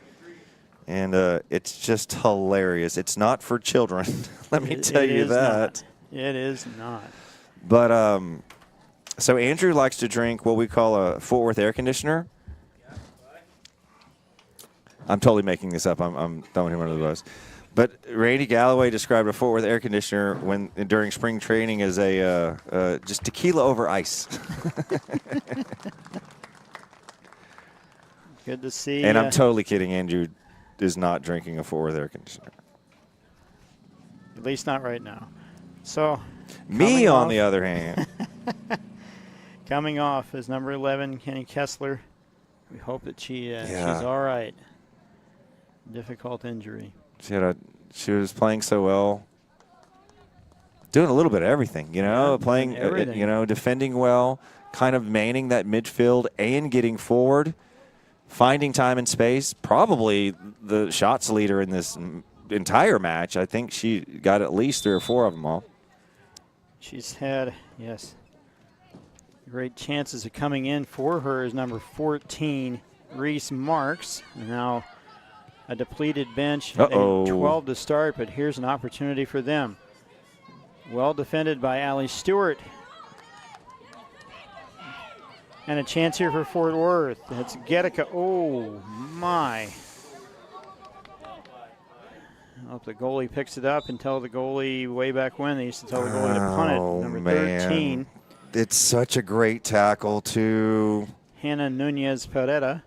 And it's just hilarious. It's not for children. Let me tell you that. It is not. But so Andrew likes to drink what we call a Fort Worth air conditioner. I'm totally making this up. I'm throwing him under the bus. But Randy Galloway described a Fort Worth air conditioner during spring training as a just tequila over ice. Good to see. And I'm totally kidding. Andrew is not drinking a Fort Worth air conditioner. At least not right now. So me, on the other hand. Coming off is number 11, Kenny Kessler, We hope that she's all right. Difficult injury. She was playing so well. Doing a little bit of everything, playing, defending well, kind of manning that midfield and getting forward, finding time and space. Probably the shots leader in this entire match. I think she got at least 3 or 4 of them all. She's had, great chances of coming in for her is number 14, Reese Marks. Now a depleted bench, 12 to start, but here's an opportunity for them. Well defended by Allie Stewart. And a chance here for Fort Worth. That's Gedeka. Oh, my. I hope the goalie picks it up and tell the goalie way back when they used to tell the goalie to punt it. Number 13. It's such a great tackle, too. Hannah Nunez Pereira.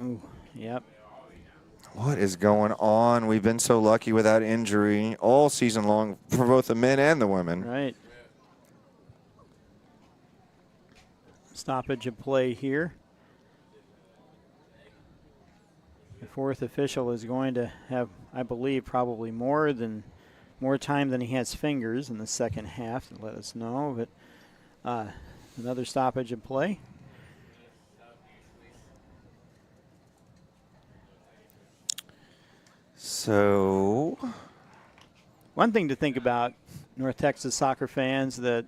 Ooh, yep. What is going on? We've been so lucky with that injury all season long for both the men and the women. Right. Stoppage of play here. The 4th official is going to have, I believe, probably more time than he has fingers in the second half to let us know. But another stoppage of play. So, one thing to think about, North Texas soccer fans, that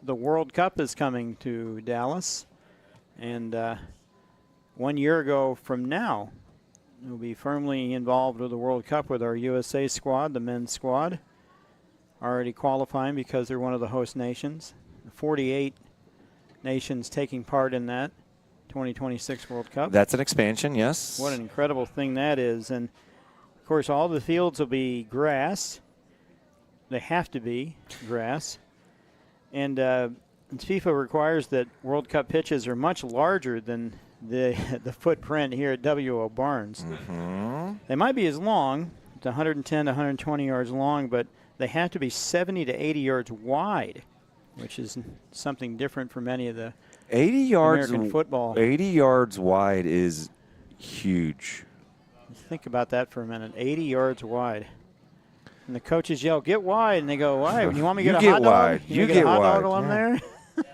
the World Cup is coming to Dallas. And 1 year ago from now, we'll be firmly involved with the World Cup with our USA squad, the men's squad, already qualifying because they're one of the host nations. 48 nations taking part in that 2026 World Cup. That's an expansion, yes. What an incredible thing that is. And of course, all the fields will be grass. They have to be grass. And FIFA requires that World Cup pitches are much larger than the footprint here at W.O. Barnes. Mm-hmm. They might be as long, it's 110 to 120 yards long, but they have to be 70 to 80 yards wide, which is something different from any of the 80 yards American football. 80 yards wide is huge. Think about that for a minute. 80 yards wide. And the coaches yell, "Get wide," and they go, "Why? You want me to get a hot dog? You get a hot wide. dog while I'm there?"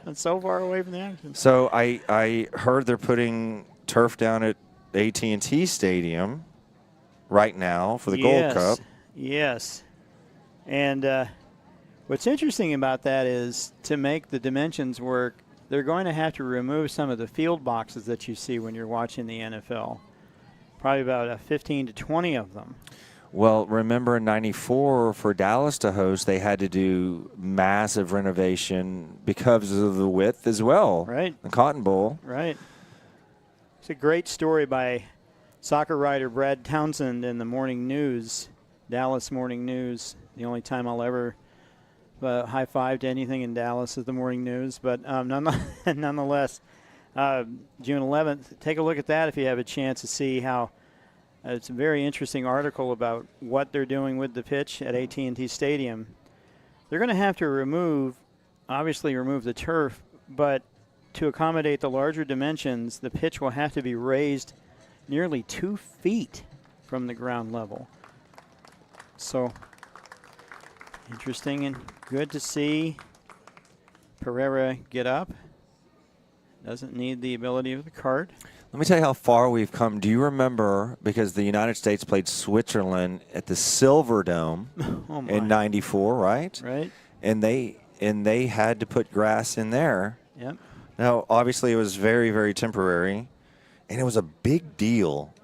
That's so far away from the action. So I heard they're putting turf down at AT&T Stadium right now for the Gold Cup. Yes. And what's interesting about that is to make the dimensions work, they're going to have to remove some of the field boxes that you see when you're watching the NFL. Probably about 15 to 20 of them. Well, remember in '94 for Dallas to host, they had to do massive renovation because of the width as well. Right. The Cotton Bowl. Right. It's a great story by soccer writer Brad Townsend in the Morning News, Dallas Morning News. The only time I'll ever high five to anything in Dallas is the Morning News. But nonetheless, June 11th, take a look at that if you have a chance to see how. It's a very interesting article about what they're doing with the pitch at AT&T Stadium. They're going to have to obviously remove the turf, but to accommodate the larger dimensions, the pitch will have to be raised nearly 2 feet from the ground level. So, interesting and good to see Pereira get up. Doesn't need the ability of the cart. Let me tell you how far we've come. Do you remember, because the United States played Switzerland at the Silver Dome in '94, right? Right. And they had to put grass in there. Yep. Now, obviously, it was very, very temporary, and it was a big deal.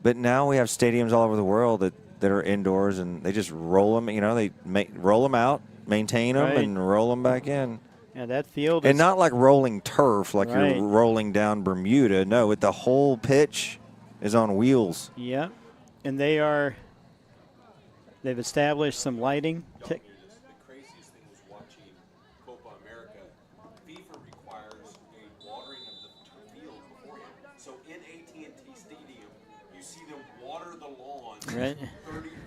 But now we have stadiums all over the world that are indoors, and they just roll them. They roll them out, maintain them, and roll them back in. Yeah, that field and not like rolling turf, like you're rolling down Bermuda. No, the whole pitch is on wheels. Yeah, and they've established some lighting. The craziest thing was watching Copa America. FIFA requires a watering of the field beforehand. So in AT&T Stadium, you see them water the lawn 30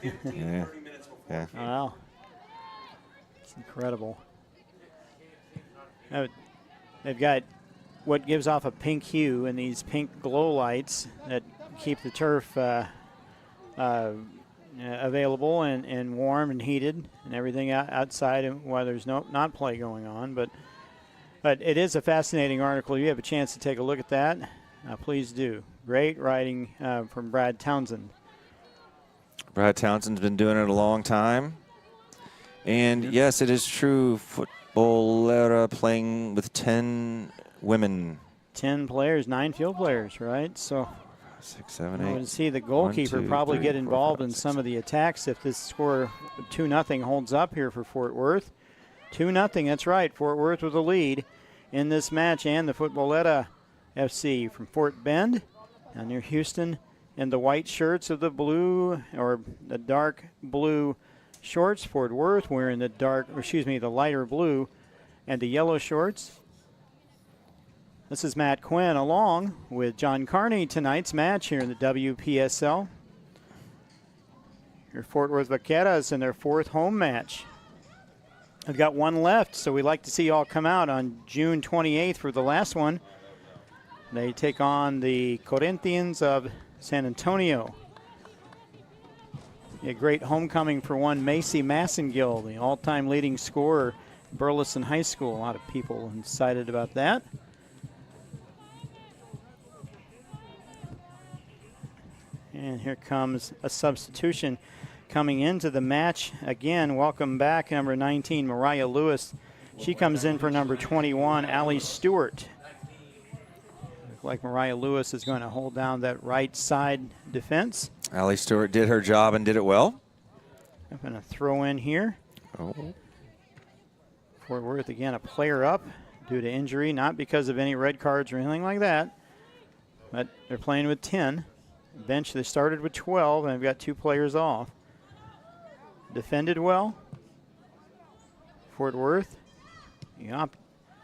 minutes before. Yeah. Wow, it's incredible. They've got what gives off a pink hue, and these pink glow lights that keep the turf available and warm and heated and everything outside while there's not play going on. But it is a fascinating article. You have a chance to take a look at that. Please do. Great writing from Brad Townsend. Brad Townsend's been doing it a long time. And yes, it is true. Futbolera playing with 10 women. 10 players, 9 field players, right? So 6, 7, 8. I would see the goalkeeper 1, 2, probably 3, get 4, involved 5, in 6, some of the attacks if this score 2-0 holds up here for Fort Worth. 2-0, that's right. Fort Worth with a lead in this match, and the Futbolera FC from Fort Bend down near Houston in the white shirts of the blue, or the dark blue shorts. Fort Worth wearing the lighter blue and the yellow shorts. This is Matt Quinn along with John Carney, tonight's match here in the WPSL. Your Fort Worth Vaqueras in their 4th home match. I've got one left, so we'd like to see you all come out on June 28th for the last one. They take on the Corinthians of San Antonio. A great homecoming for one Macy Massengill, the all-time leading scorer at Burleson High School. A lot of people excited about that. And here comes a substitution coming into the match. Again, welcome back, number 19, Mariah Lewis. She comes in for number 21, Allie Stewart. Looks like Mariah Lewis is going to hold down that right side defense. Allie Stewart did her job and did it well. I'm going to throw in here. Oh. Fort Worth, again, a player up due to injury, not because of any red cards or anything like that, but they're playing with 10. Bench, they started with 12, and they've got 2 players off. Defended well. Fort Worth, you opt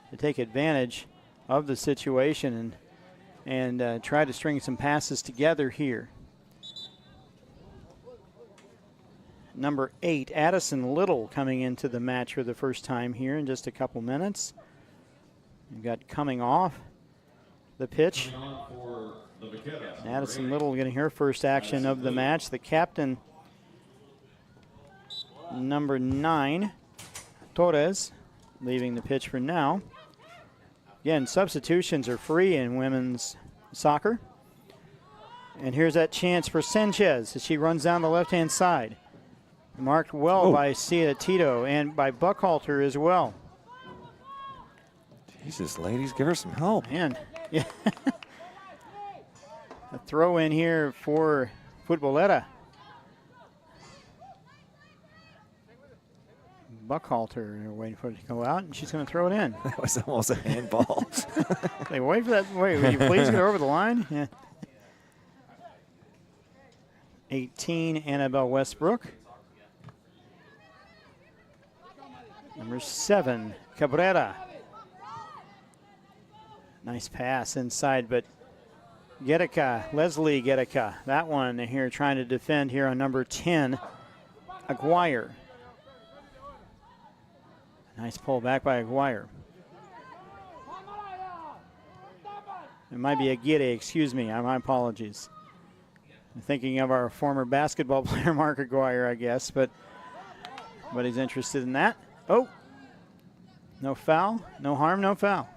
to take advantage of the situation and try to string some passes together here. Number 8, Addison Little, coming into the match for the first time here in just a couple minutes. We've got coming off the pitch. Addison Little getting her first action of the match. The captain, number 9, Torres, leaving the pitch for now. Again, substitutions are free in women's soccer. And here's that chance for Sanchez as she runs down the left-hand side. Marked well by Cia Tito and by Buckhalter as well. Jesus, ladies, give her some help. Man, yeah. A throw in here for Futbolera. Buckhalter waiting for it to go out, and she's going to throw it in. That was almost a handball. They wait for that. Wait, will you please get over the line? Yeah. 18, Annabelle Westbrook. Number 7, Cabrera. Nice pass inside, but Leslie Guerrica, that one here trying to defend here on number 10, Aguirre. Nice pull back by Aguirre. It might be Aguirre, excuse me, my apologies. I'm thinking of our former basketball player, Mark Aguirre, I guess, but he's interested in that. Oh, no foul, no harm, no foul.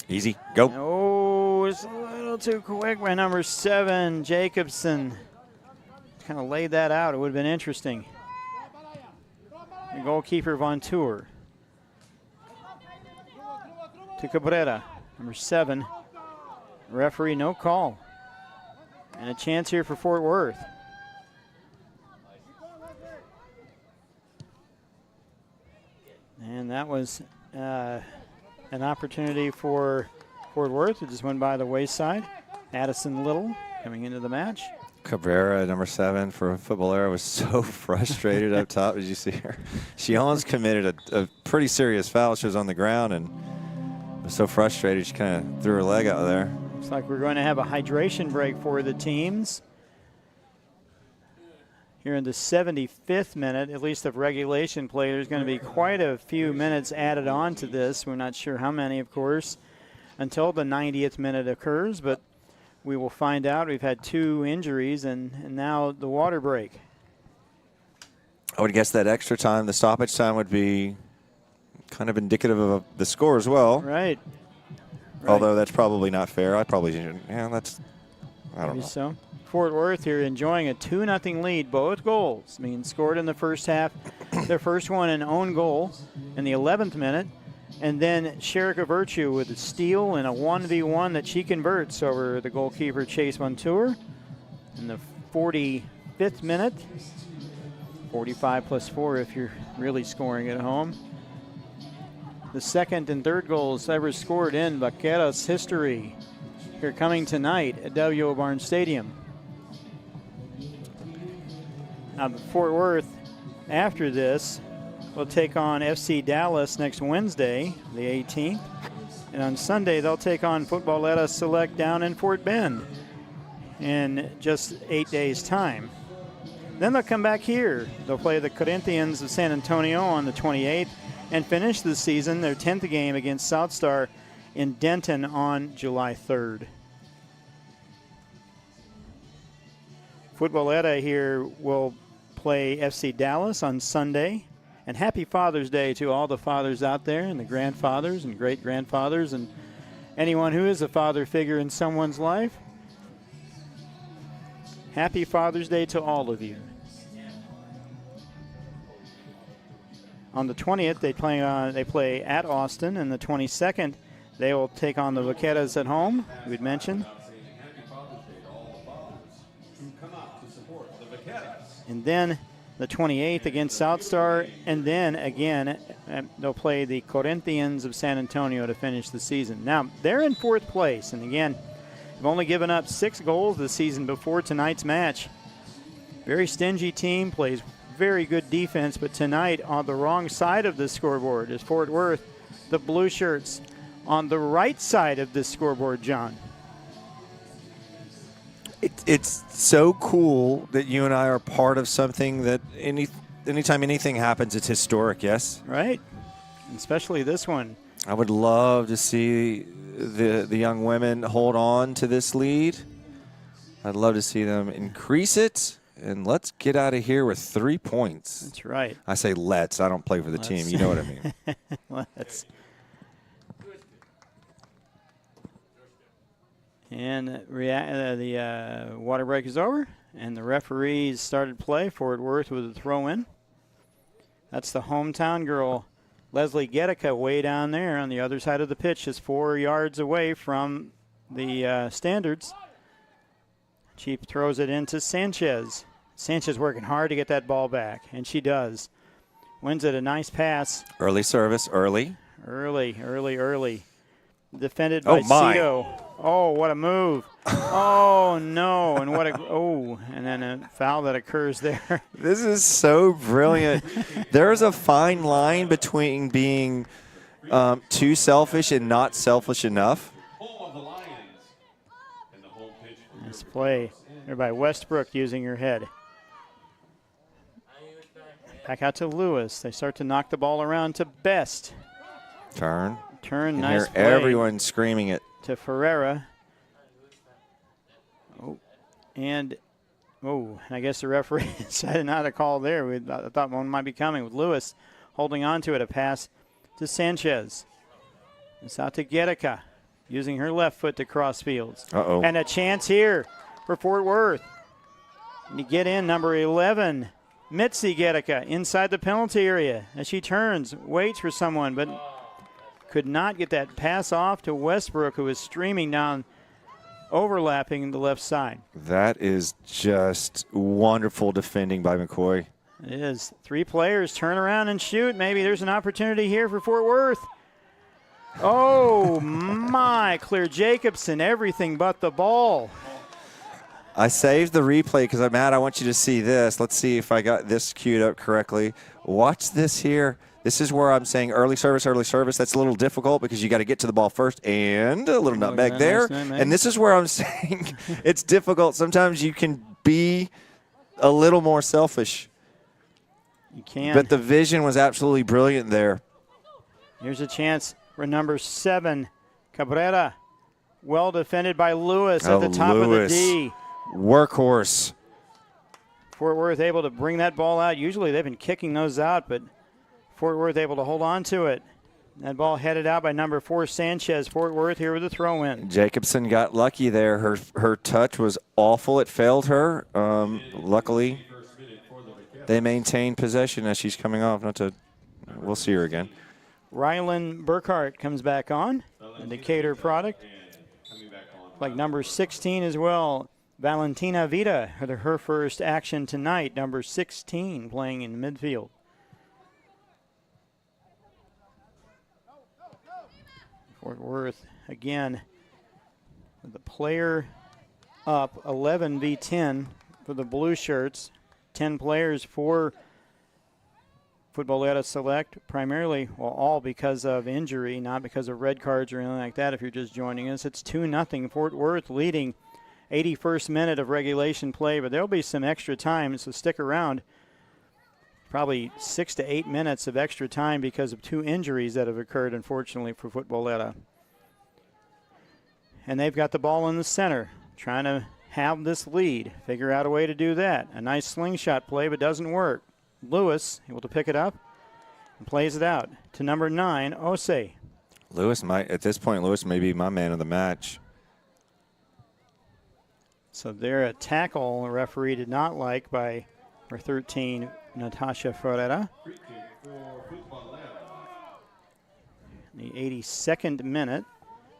Easy, go. Oh, it's a little too quick by number 7, Jacobson. Kind of laid that out. It would have been interesting. The goalkeeper, Von Tour. To Cabrera, number 7. Referee, no call. And a chance here for Fort Worth. And that was an opportunity for Fort Worth. It just went by the wayside. Addison Little coming into the match. Cabrera, number 7 for Futbolera, was so frustrated up top. Did you see her? She almost committed a pretty serious foul. She was on the ground and was so frustrated she kind of threw her leg out there. Looks like we're going to have a hydration break for the teams. Here in the 75th minute, at least of regulation play, there's going to be quite a few minutes added on to this. We're not sure how many, of course, until the 90th minute occurs, but we will find out. We've had 2 injuries and now the water break. I would guess that extra time, the stoppage time, would be kind of indicative of the score as well. Right. Although that's probably not fair. I probably, yeah, that's, I don't know. So Fort Worth here enjoying a 2-0 lead. Both goals being scored in the first half. Their first one an own goal in the 11th minute. And then Sherika Virtue with a steal and a 1v1 that she converts over the goalkeeper Chase Montour in the 45th minute. 45 plus 4 if you're really scoring at home. The second and third goals ever scored in Vaqueras history here coming tonight at W.O. Barnes Stadium. Now Fort Worth, after this, will take on FC Dallas next Wednesday, the 18th. And on Sunday, they'll take on Futbolera Select down in Fort Bend in just 8 days' time. Then they'll come back here. They'll play the Corinthians of San Antonio on the 28th and finish the season, their 10th game against South Star in Denton on July 3rd. Futbolera here will play FC Dallas on Sunday. And happy Father's Day to all the fathers out there and the grandfathers and great-grandfathers and anyone who is a father figure in someone's life. Happy Father's Day to all of you. On the 20th, they play at Austin, and the 22nd, they will take on the Vaqueras at home, we'd mentioned. And then the 28th against South Star, and then again, they'll play the Corinthians of San Antonio to finish the season. Now, they're in 4th place, and again, they've only given up 6 goals this season before tonight's match. Very stingy team, plays very good defense, but tonight on the wrong side of the scoreboard is Fort Worth, the Blue Shirts, on the right side of this scoreboard, John. It's so cool that you and I are part of something that anytime anything happens, it's historic, yes? Right, especially this one. I would love to see the young women hold on to this lead. I'd love to see them increase it. And let's get out of here with 3 points. That's right. I say let's. I don't play for the team. You know what I mean. Let's. And the water break is over, and the referees started play. Fort Worth with a throw-in. That's the hometown girl, Leslie Gedicka, way down there on the other side of the pitch, just 4 yards away from the standards. She throws it into Sanchez. Sanchez working hard to get that ball back, and she does. Wins it a nice pass. Early service, early. Early. Defended by my. Cito. Oh, what a move. Oh, no. And and then a foul that occurs there. This is so brilliant. There's a fine line between being too selfish and not selfish enough. Nice play there by Westbrook using her head. Back out to Lewis. They start to knock the ball around to Best. Turn, nice play. Everyone screaming it. To Ferreira. And I guess the referee decided not to call there. I thought one might be coming with Lewis holding on to it. A pass to Sanchez. It's out to Gedicka, using her left foot to cross fields. And a chance here for Fort Worth. And you get in number 11, Mitzi Gedicka, inside the penalty area as she turns, waits for someone, but could not get that pass off to Westbrook, who is streaming down, overlapping the left side. That is just wonderful defending by McCoy. It is. 3 players turn around and shoot. Maybe there's an opportunity here for Fort Worth. Oh, my. Claire Jacobson, everything but the ball. I saved the replay because, Matt, I want you to see this. Let's see if I got this queued up correctly. Watch this here. This is where I'm saying early service. That's a little difficult because you got to get to the ball first, and a little nutmeg there. And this is where I'm saying it's difficult. Sometimes you can be a little more selfish. You can. But the vision was absolutely brilliant there. Here's a chance for number 7, Cabrera, well defended by Lewis at the top of the D. Workhorse. Fort Worth able to bring that ball out. Usually they've been kicking those out, but Fort Worth able to hold on to it. That ball headed out by number 4, Sanchez. Fort Worth here with a throw-in. Jacobson got lucky there. Her touch was awful. It failed her. Luckily, they maintained possession as she's coming off. We'll see her again. Rylan Burkhart comes back on, a Decatur product. Like number 16 as well, Valentina Vida, her first action tonight, number 16, playing in midfield. Fort Worth, again, with the player up 11 v 10 for the blue shirts. 10 players for Futbolera Select, primarily, well, all because of injury, not because of red cards or anything like that. If you're just joining us, it's 2-0. Fort Worth leading 81st minute of regulation play, but there'll be some extra time, so stick around. Probably 6 to 8 minutes of extra time because of 2 injuries that have occurred, unfortunately, for Futbolera. And they've got the ball in the center, trying to have this lead, figure out a way to do that. A nice slingshot play, but doesn't work. Lewis able to pick it up and plays it out to number 9, Ose. Lewis might, at this point, Lewis may be my man of the match. So there a tackle the referee did not like by number 13, Natasha Ferreira. The 82nd minute.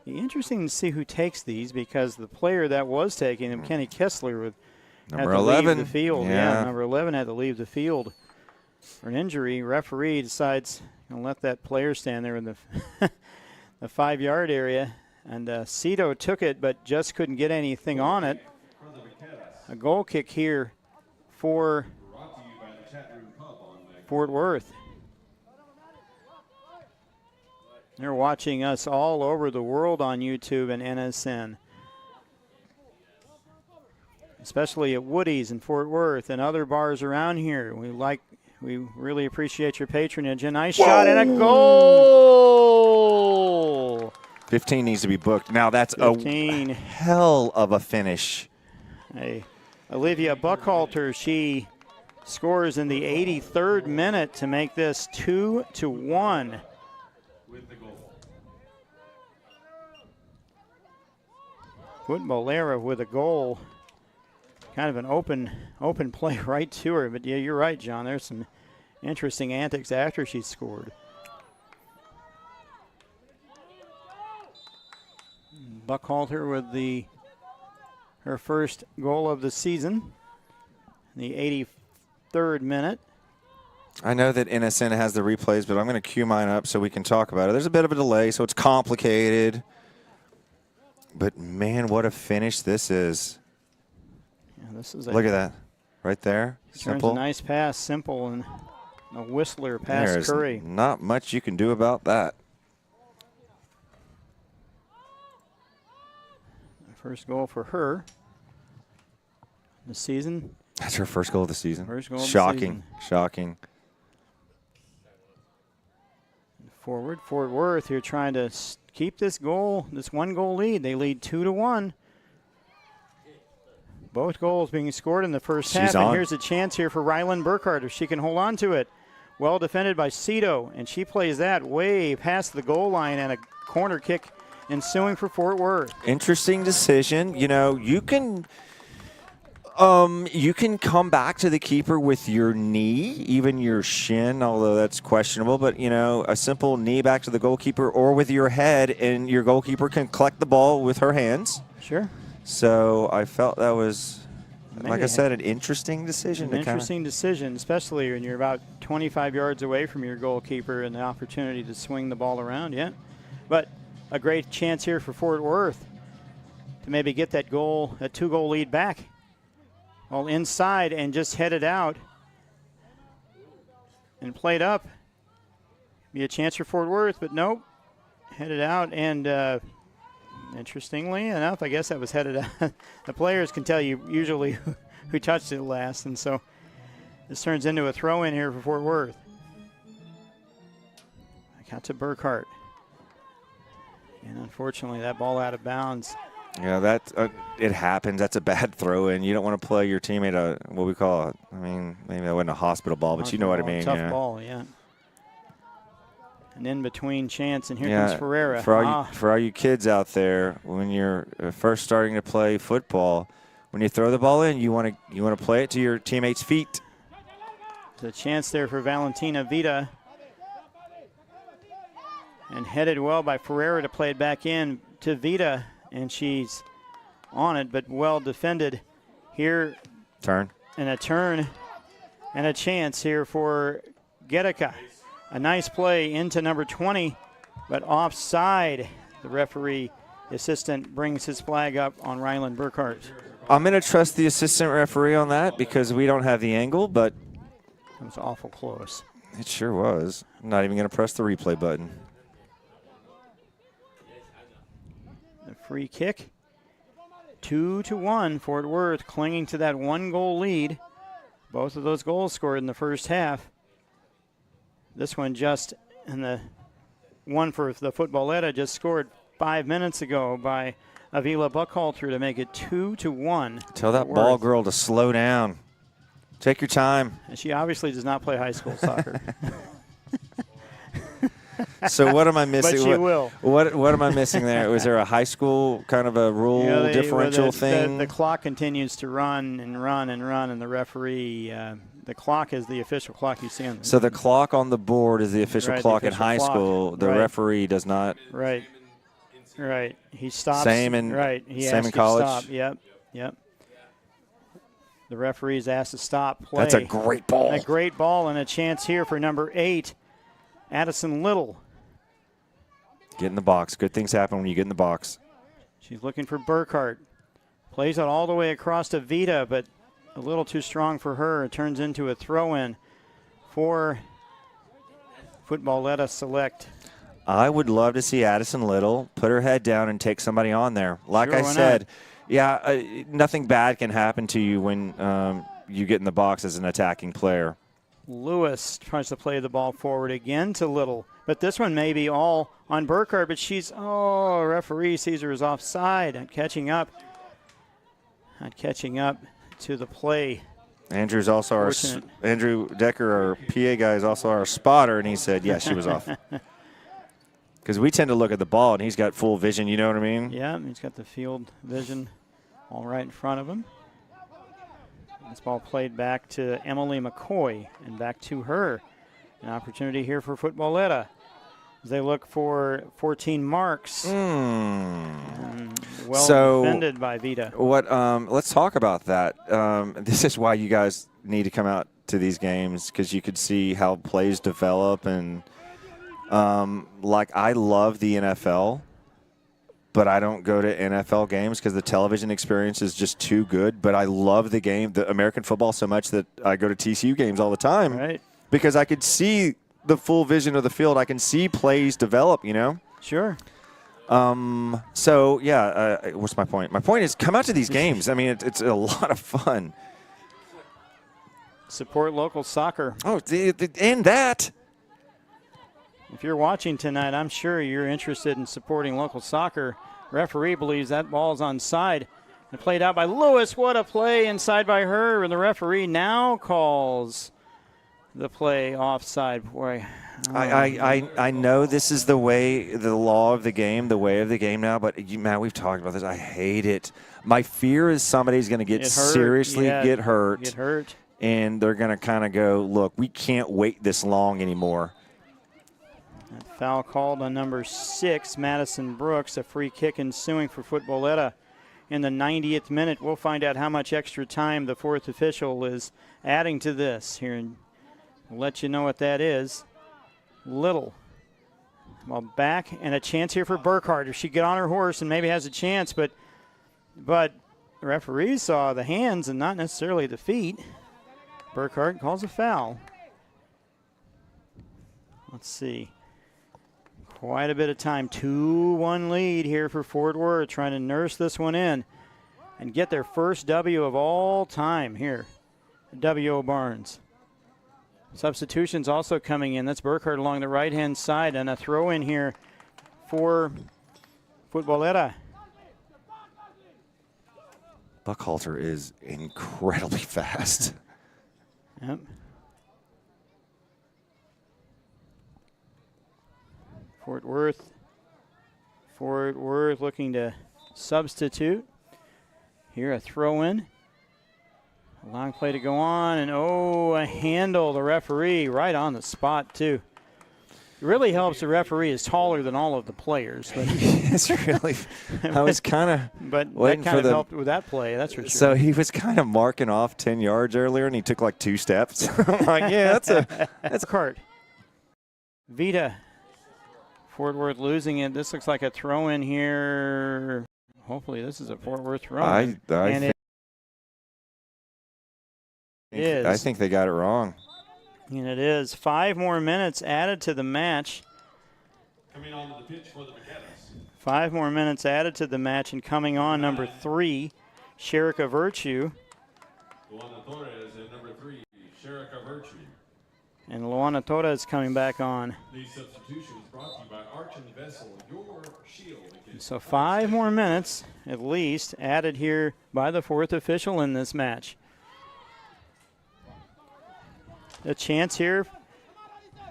Interesting to see who takes these, because the player that was taking them, Kenny Kessler, had Number to 11. leave the field. Yeah, number 11 had to leave the field for an injury. Referee decides to let that player stand there in the the 5-yard area, and Cito took it but just couldn't get anything on it. A goal kick here for Fort Worth. They're watching us all over the world on YouTube and NSN, especially at Woody's in Fort Worth and other bars around here. We really appreciate your patronage. A nice shot and a goal. 15 needs to be booked. Now that's 15. A hell of a finish. Hey, Olivia Buckhalter, she scores in the 83rd minute to make this 2-1. Futbolera with a goal. Kind of an open play right to her. But, yeah, you're right, John. There's some interesting antics after she scored. Buckhalter with her first goal of the season. The 83rd minute. I know that NSN has the replays, but I'm going to cue mine up so we can talk about it. There's a bit of a delay, so it's complicated. But, man, what a finish this is. Yeah, this is Look at that. Right there. Simple. Turns a nice pass, simple, and a whistler past There's Curry. Not much you can do about that. First goal for her this season. That's her first goal of the season. First goal of the Shocking. season. Shocking. Forward, Fort Worth here trying to keep this 1-goal lead. They lead 2-1. Both goals being scored in the first half. And here's a chance here for Rylan Burkhart if she can hold on to it. Well defended by Cito, and she plays that way past the goal line, and a corner kick ensuing for Fort Worth. Interesting decision. You know, you can come back to the keeper with your knee, even your shin, although that's questionable. But, you know, a simple knee back to the goalkeeper, or with your head, and your goalkeeper can collect the ball with her hands. Sure. So I felt that was, like I said, an interesting decision. An interesting decision, especially when you're about 25 yards away from your goalkeeper and the opportunity to swing the ball around. Yeah. But a great chance here for Fort Worth to maybe get that 2-goal lead back. All inside and just headed out and played up. Be a chance for Fort Worth, but nope. Headed out, and interestingly enough, I guess that was headed out. The players can tell you usually who touched it last, and so this turns into a throw-in here for Fort Worth. I got to Burkhart. And unfortunately, that ball out of bounds. Yeah, that it happens. That's a bad throw-in. You don't want to play your teammate what we call it. I mean, maybe that wasn't a hospital ball, but you know what I mean. Tough ball, yeah. An in-between chance, and here yeah, comes Ferreira. For all you kids out there, when you're first starting to play football, when you throw the ball in, you want to play it to your teammate's feet. There's a chance there for Valentina Vita. And headed well by Ferreira to play it back in to Vita. And she's on it, but well defended here. Turn. And a turn and a chance here for Gedeka. A nice play into number 20, but offside. The referee assistant brings his flag up on Ryland Burkhart. I'm going to trust the assistant referee on that because we don't have the angle, but it was awful close. It sure was. I'm not even going to press the replay button. The free kick. 2-1, Fort Worth clinging to that 1-goal lead. Both of those goals scored in the first half. This one just in the one for the Futbolera just scored 5 minutes ago by Avila Buckhalter to make it 2-1. Tell that ball girl to slow down. Take your time. And she obviously does not play high school soccer. So what am I missing? But she will. What am I missing there? Was there a high school kind of a rule differential thing? The clock continues to run and run and run, and the referee, the clock is the official clock you see on the So the clock on the board is the official clock in high school. The referee does not. Right. He stops. Same in He college. Stop. Yep. The referee's asked to stop play. That's a great ball. A great ball and a chance here for number 8, Addison Little. Get in the box. Good things happen when you get in the box. She's looking for Burkhart. Plays it all the way across to Vita, but a little too strong for her. It turns into a throw-in for Futbolera Select. I would love to see Addison Little put her head down and take somebody on there. Like sure, I said, nothing bad can happen to you when you get in the box as an attacking player. Lewis tries to play the ball forward again to Little. But this one may be all on Burkhart, but referee sees her as offside. Not catching up to the play. Andrew's also Andrew Decker, our PA guy, is also our spotter, and he said, yes, she was off. Because we tend to look at the ball, and he's got full vision, you know what I mean? Yeah, he's got the field vision all right in front of him. This ball played back to Emily McCoy, and back to her. An opportunity here for Futbolera as they look for 14 marks. Well defended by Vita. Let's talk about that. This is why you guys need to come out to these games, because you could see how plays develop. And I love the NFL, but I don't go to NFL games because the television experience is just too good. But I love the game, the American football, so much that I go to TCU games all the time. Right. Because I could see the full vision of the field. I can see plays develop, you know? Sure. What's my point? My point is come out to these games. I mean, it's a lot of fun. Support local soccer. Oh, and that. If you're watching tonight, I'm sure you're interested in supporting local soccer. Referee believes that ball's onside. And played out by Lewis. What a play inside by her. And the referee now calls the play offside. Boy, I know this is the law of the game, the way of the game now, but Matt, we've talked about this. I hate it. My fear is somebody's going to get hurt, and they're going to kind of go, look, we can't wait this long anymore. That foul called on number 6, Madison Brooks. A free kick ensuing for Futbolera in the 90th minute. We'll find out how much extra time the fourth official is adding to this here, and we'll let you know what that is. Little. Well, back, and a chance here for Burkhart. If she get on her horse and maybe has a chance, but the referee saw the hands and not necessarily the feet. Burkhart calls a foul. Let's see. Quite a bit of time. 2-1 lead here for Fort Worth, trying to nurse this one in and get their first W of all time here at W.O. Barnes. Substitutions also coming in. That's Burkhart along the right-hand side, and a throw in here for Futbolera. Buckhalter is incredibly fast. Yep. Fort Worth looking to substitute. Here a throw in. A long play to go on, and a handle. The referee right on the spot too. It really helps the referee is taller than all of the players. But It's really, I was kind of but waiting that kind for of helped with that play, that's for sure. So he was kind of marking off 10 yards earlier, and he took like 2 steps. I'm like, yeah, that's a cart. Vita. Fort Worth losing it. This looks like a throw in here. Hopefully this is a Fort Worth throw in. I think they got it wrong. And it is. 5 more minutes added to the match. Coming onto the pitch for the Vaqueras. 5 more minutes added to the match, and coming on number 3, Sherika Virtue. Luana Torres and number 3, Sherika Virtue. And Luana Torres coming back on. These substitutions brought to you by Arch and Vessel, your shield. So 5 more minutes at least added here by the 4th official in this match. A chance here.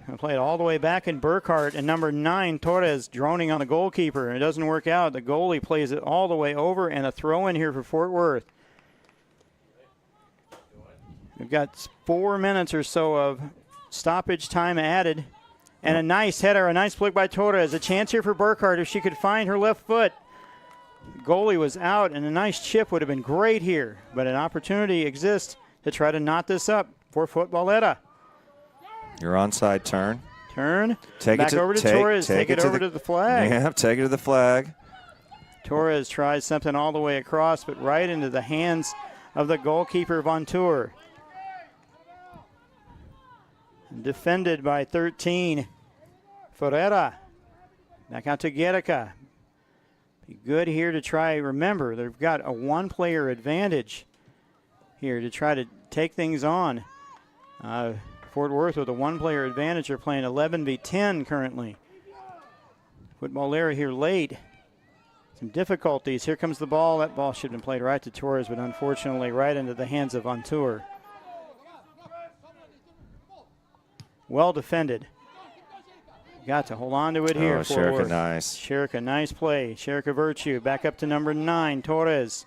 Gonna play it all the way back in Burkhart, and number 9, Torres, droning on the goalkeeper. It doesn't work out. The goalie plays it all the way over, and a throw in here for Fort Worth. We've got 4 minutes or so of stoppage time added. And a nice header, a nice flick by Torres. A chance here for Burkhart if she could find her left foot. The goalie was out, and a nice chip would have been great here. But an opportunity exists to try to knot this up for Futbolera. Your onside turn. Turn. Take back it to, over to Torres. Take it over to the flag. Yeah, take it to the flag. Torres tries something all the way across, but right into the hands of the goalkeeper, Vontour. Defended by 13. Ferreira. Back out to Guerrica. Be good here to try. Remember, they've got a 1-player advantage here to try to take things on. Fort Worth with a 1-player advantage are playing 11v10 currently. Futbolera here late. Some difficulties. Here comes the ball. That ball should have been played right to Torres, but unfortunately right into the hands of Vontour. Well defended. Got to hold on to it here. Sherika, nice. Sherika, nice play. Sherika Virtue back up to number 9, Torres.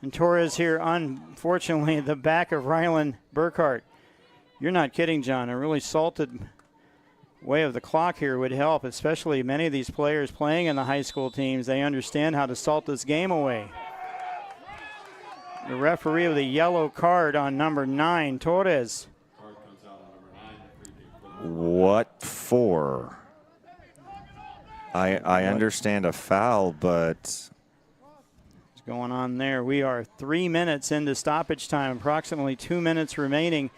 And Torres here, unfortunately, the back of Rylan Burkhart. You're not kidding, John. A really salted way of the clock here would help, especially many of these players playing in the high school teams. They understand how to salt this game away. The referee with a yellow card on number 9, Torres. What for? I understand a foul, but what's going on there? We are 3 minutes into stoppage time, approximately 2 minutes remaining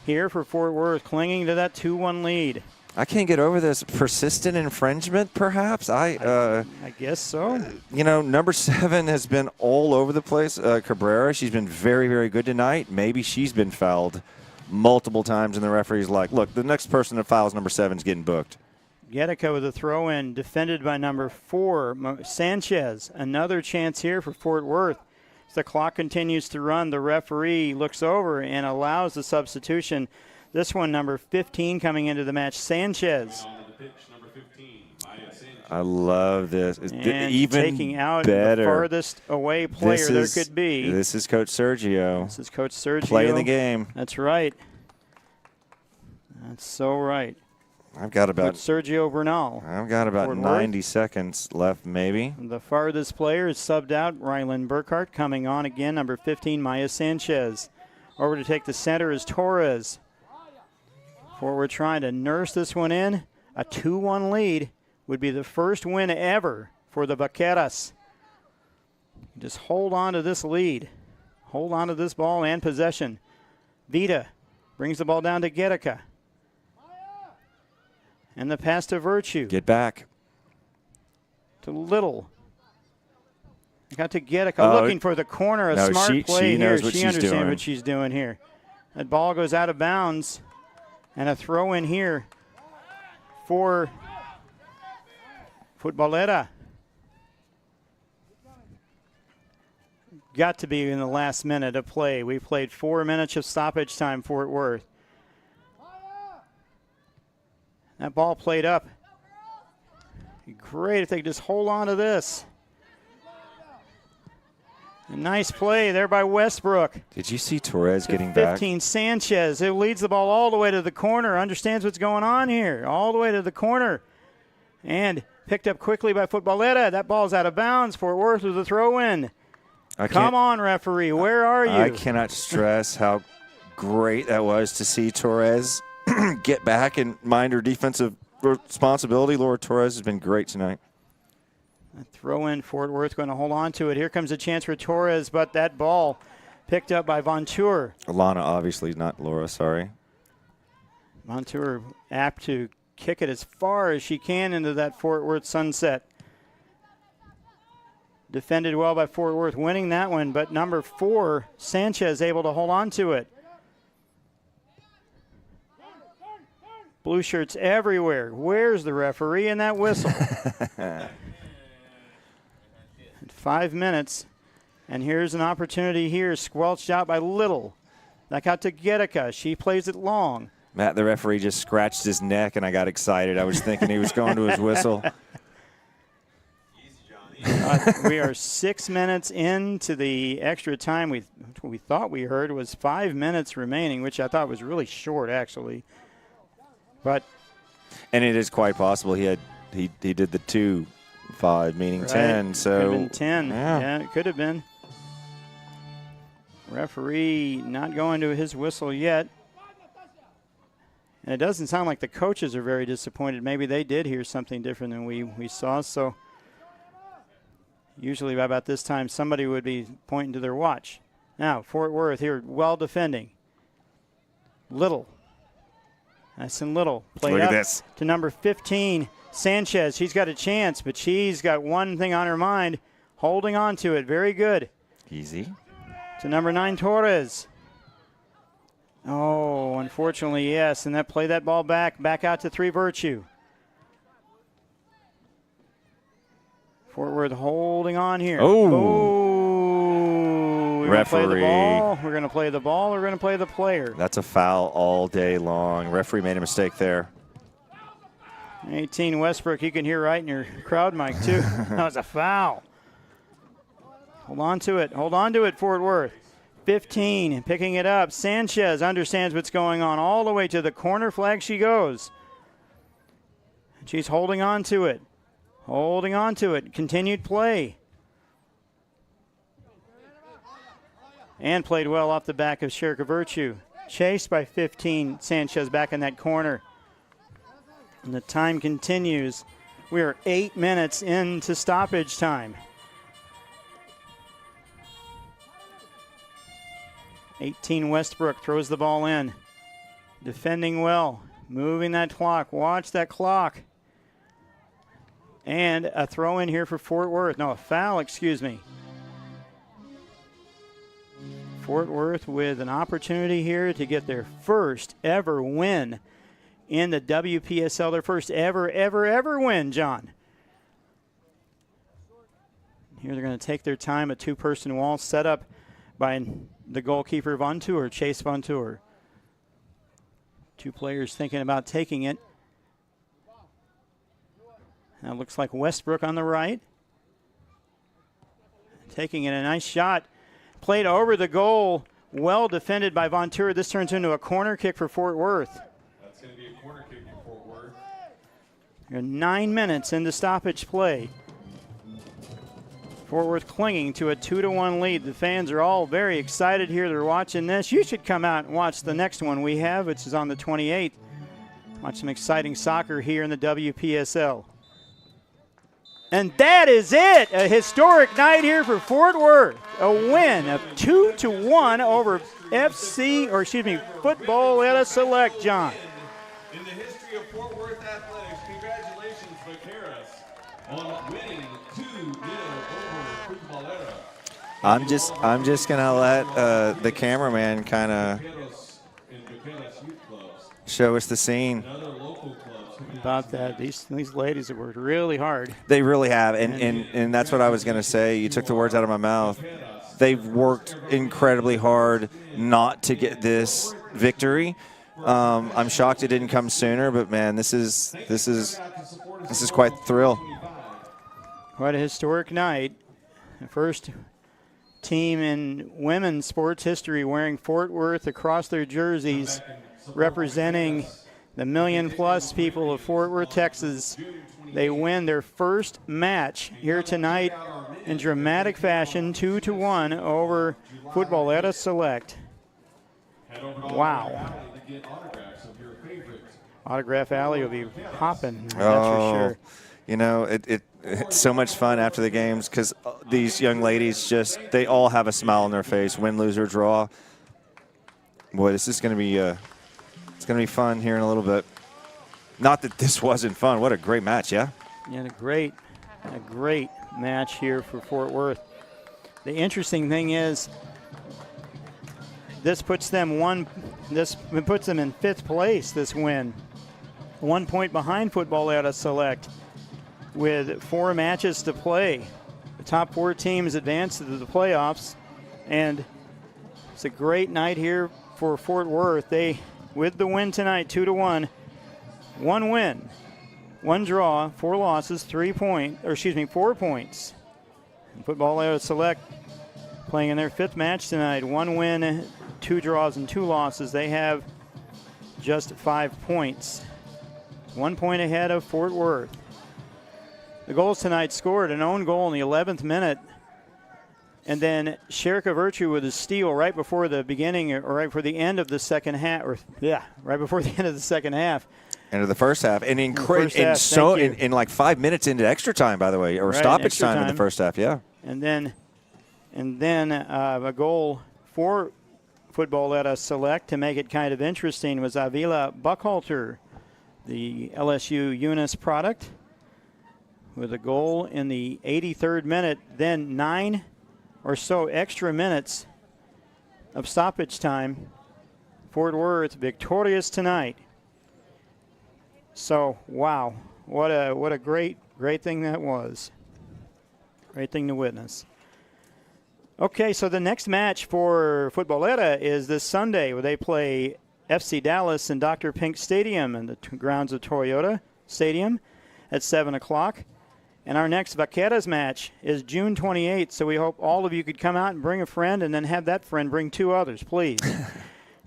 here for Fort Worth, clinging to that 2-1 lead. I can't get over this persistent infringement, perhaps. I guess so. You know, number 7 has been all over the place. Cabrera, she's been very, very good tonight. Maybe she's been fouled multiple times, and the referee's like, look, the next person that fouls number 7 is getting booked. Guerrica with a throw-in, defended by number 4, Sanchez. Another chance here for Fort Worth. As the clock continues to run, the referee looks over and allows the substitution. This one, number 15 coming into the match, Sanchez. I love this. It's and even taking out better. The farthest away player there could be. This is Coach Sergio. This is Coach Sergio. Playing the game. That's right. That's so right. I've got about Coach Sergio Bernal. I've got about 90 seconds left, maybe. The farthest player is subbed out. Rylan Burkhart coming on again. Number 15, Maya Sanchez. Over to take the center is Torres. Forward trying to nurse this one in. A 2-1 lead would be the first win ever for the Vaqueras. Just hold on to this lead. Hold on to this ball and possession. Vita brings the ball down to Guerrica. And the pass to Virtue. Get back. To Little. Got to Guerrica looking for the corner. A smart play here. She understands what she's doing here. That ball goes out of bounds. And a throw in here for Futbolera. got to be in the last minute of play. We played 4 minutes of stoppage time, Fort Worth. That ball played up. Great if they could just hold on to this. A nice play there by Westbrook. Did you see Torres getting back? 15, Sanchez, who leads the ball all the way to the corner, understands what's going on here, all the way to the corner. And picked up quickly by Futbolera. That ball's out of bounds. Fort Worth with a throw-in. Come on, referee, where are you? I cannot stress how great that was to see Torres get back and mind her defensive responsibility. Laura Torres has been great tonight. A throw in, Fort Worth going to hold on to it. Here comes a chance for Torres, but that ball picked up by Vontour. Alana, obviously, not Laura, sorry. Vontour apt to kick it as far as she can into that Fort Worth sunset. Defended well by Fort Worth, winning that one, but number 4, Sanchez, able to hold on to it. Blue shirts everywhere. Where's the referee in that whistle? 5 minutes, and here's an opportunity here, squelched out by Little. Back out to Gedeka. She plays it long. Matt, the referee just scratched his neck, and I got excited. I was thinking he was going to his whistle. We are 6 minutes into the extra time. We thought we heard was 5 minutes remaining, which I thought was really short, actually. And it is quite possible he did the 2-5, meaning right. 10. So could have been 10. Yeah. Yeah, it could have been. Referee not going to his whistle yet. And it doesn't sound like the coaches are very disappointed. Maybe they did hear something different than we saw. So usually by about this time, somebody would be pointing to their watch. Now, Fort Worth here, well defending. Little. Nice and Little. Played Look at up this. to number 15, Sanchez. She's got a chance, but she's got one thing on her mind, holding on to it. Very good. Easy. To number 9, Torres. Oh, unfortunately, yes. And that play that ball back out to 3, Virtue. Fort Worth holding on here. Oh. We're going to play the Referee. ball. We're going to play the ball. We're going to play the player. That's a foul all day long. Referee made a mistake there. 18, Westbrook. You can hear right in your crowd mic, too. That was a foul. Hold on to it. Hold on to it, Fort Worth. 15, picking it up. Sanchez understands what's going on. All the way to the corner flag she goes. She's holding on to it. Holding on to it. Continued play. And played well off the back of Sherika Virtue. Chased by 15, Sanchez back in that corner. And the time continues. We are 8 minutes into stoppage time. 18, Westbrook throws the ball in. Defending well. Moving that clock. Watch that clock. And a throw in here for Fort Worth. No, a foul, excuse me. Fort Worth with an opportunity here to get their first ever win in the WPSL. Their first ever win, John. Here they're going to take their time. A 2-person wall set up by the goalkeeper, Vontour, Chase Vontour. 2 players thinking about taking it. Now it looks like Westbrook on the right. Taking it, a nice shot. Played over the goal, well defended by Vontour. This turns into a corner kick for Fort Worth. That's going to be a corner kick for Fort Worth. You're 9 minutes into stoppage play. Fort Worth clinging to a 2-1 lead. The fans are all very excited here. They're watching this. You should come out and watch the next one we have, which is on the 28th. Watch some exciting soccer here in the WPSL. And that is it. A historic night here for Fort Worth. A win of 2-1 over Futbolera Select, John. In the history of Fort Worth athletics, congratulations, Vaqueras, on winning 2-0 over Futbolera. I'm just gonna let the cameraman kind of show us the scene. About that, these ladies have worked really hard. They really have, and that's what I was gonna say. You took the words out of my mouth. they've worked incredibly hard not to get this victory. I'm shocked it didn't come sooner, but man, this is quite the thrill. What a historic night. The first team in women's sports history wearing Fort Worth across their jerseys, representing the million-plus people of Fort Worth, Texas. They win their first match here tonight in dramatic fashion, 2-1 over Futbolera Select. Wow. Autograph Alley will be hopping, that's for sure. You know, it's so much fun after the games because these young ladies they all have a smile on their face, win, lose, or draw. Boy, this is going to be it's going to be fun here in a little bit. Not that this wasn't fun. What a great match, yeah? Yeah, a great match here for Fort Worth. The interesting thing is this puts them in 5th place, this win. 1 point behind Futbolera Select with 4 matches to play. The top 4 teams advance to the playoffs, and it's a great night here for Fort Worth. They, with the win tonight, 2-1, 1 win, 1 draw, 4 losses, 4 points. Futbolera Select playing in their 5th match tonight, 1 win, 2 draws, and 2 losses. They have just 5 points. 1 point ahead of Fort Worth. The goals tonight scored an own goal in the 11th minute, and then Sherika Virtue with a steal right before the beginning, or right before the end of the second half, right before the end of the second half. End of the first half, and in like 5 minutes into extra time, by the way, or stoppage time in the first half, yeah. And then a goal for Futbolera Select to make it kind of interesting was Avila Buckhalter, the LSU Eunice product, with a goal in the 83rd minute, then 9 or so extra minutes of stoppage time. Fort Worth victorious tonight. So, wow, what a great thing that was. Great thing to witness. Okay, so the next match for Futbolera is this Sunday, where they play FC Dallas in Dr. Pink Stadium in the grounds of Toyota Stadium at 7 o'clock. And our next Vaqueras match is June 28th, so we hope all of you could come out and bring a friend and then have that friend bring 2 others, please.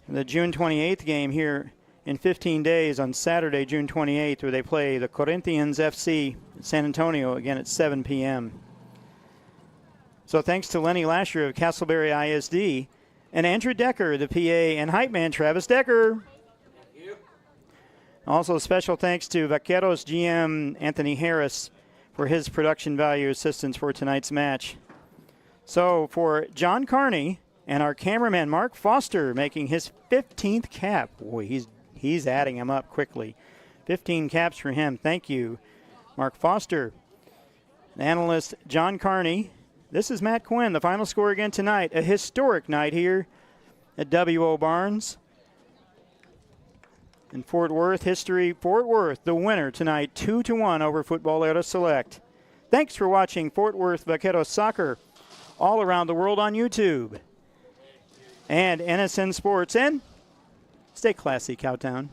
The June 28th game here in 15 days on Saturday, June 28th, where they play the Corinthians FC in San Antonio again at 7 p.m. So thanks to Lenny Lasher of Castleberry ISD and Andrew Decker, the PA, and hype man Travis Decker. Thank you. Also special thanks to Vaqueros GM Anthony Harris for his production value assistance for tonight's match. So for John Carney and our cameraman Mark Foster making his 15th cap. Boy, he's adding them up quickly. 15 caps for him. Thank you, Mark Foster. And analyst John Carney. This is Matt Quinn. The final score again tonight. A historic night here at W.O. Barnes. In Fort Worth history, Fort Worth, the winner tonight, 2-1 over Futbolera Select. Thanks for watching Fort Worth Vaqueros Soccer all around the world on YouTube. And NSN Sports. And stay classy, Cowtown.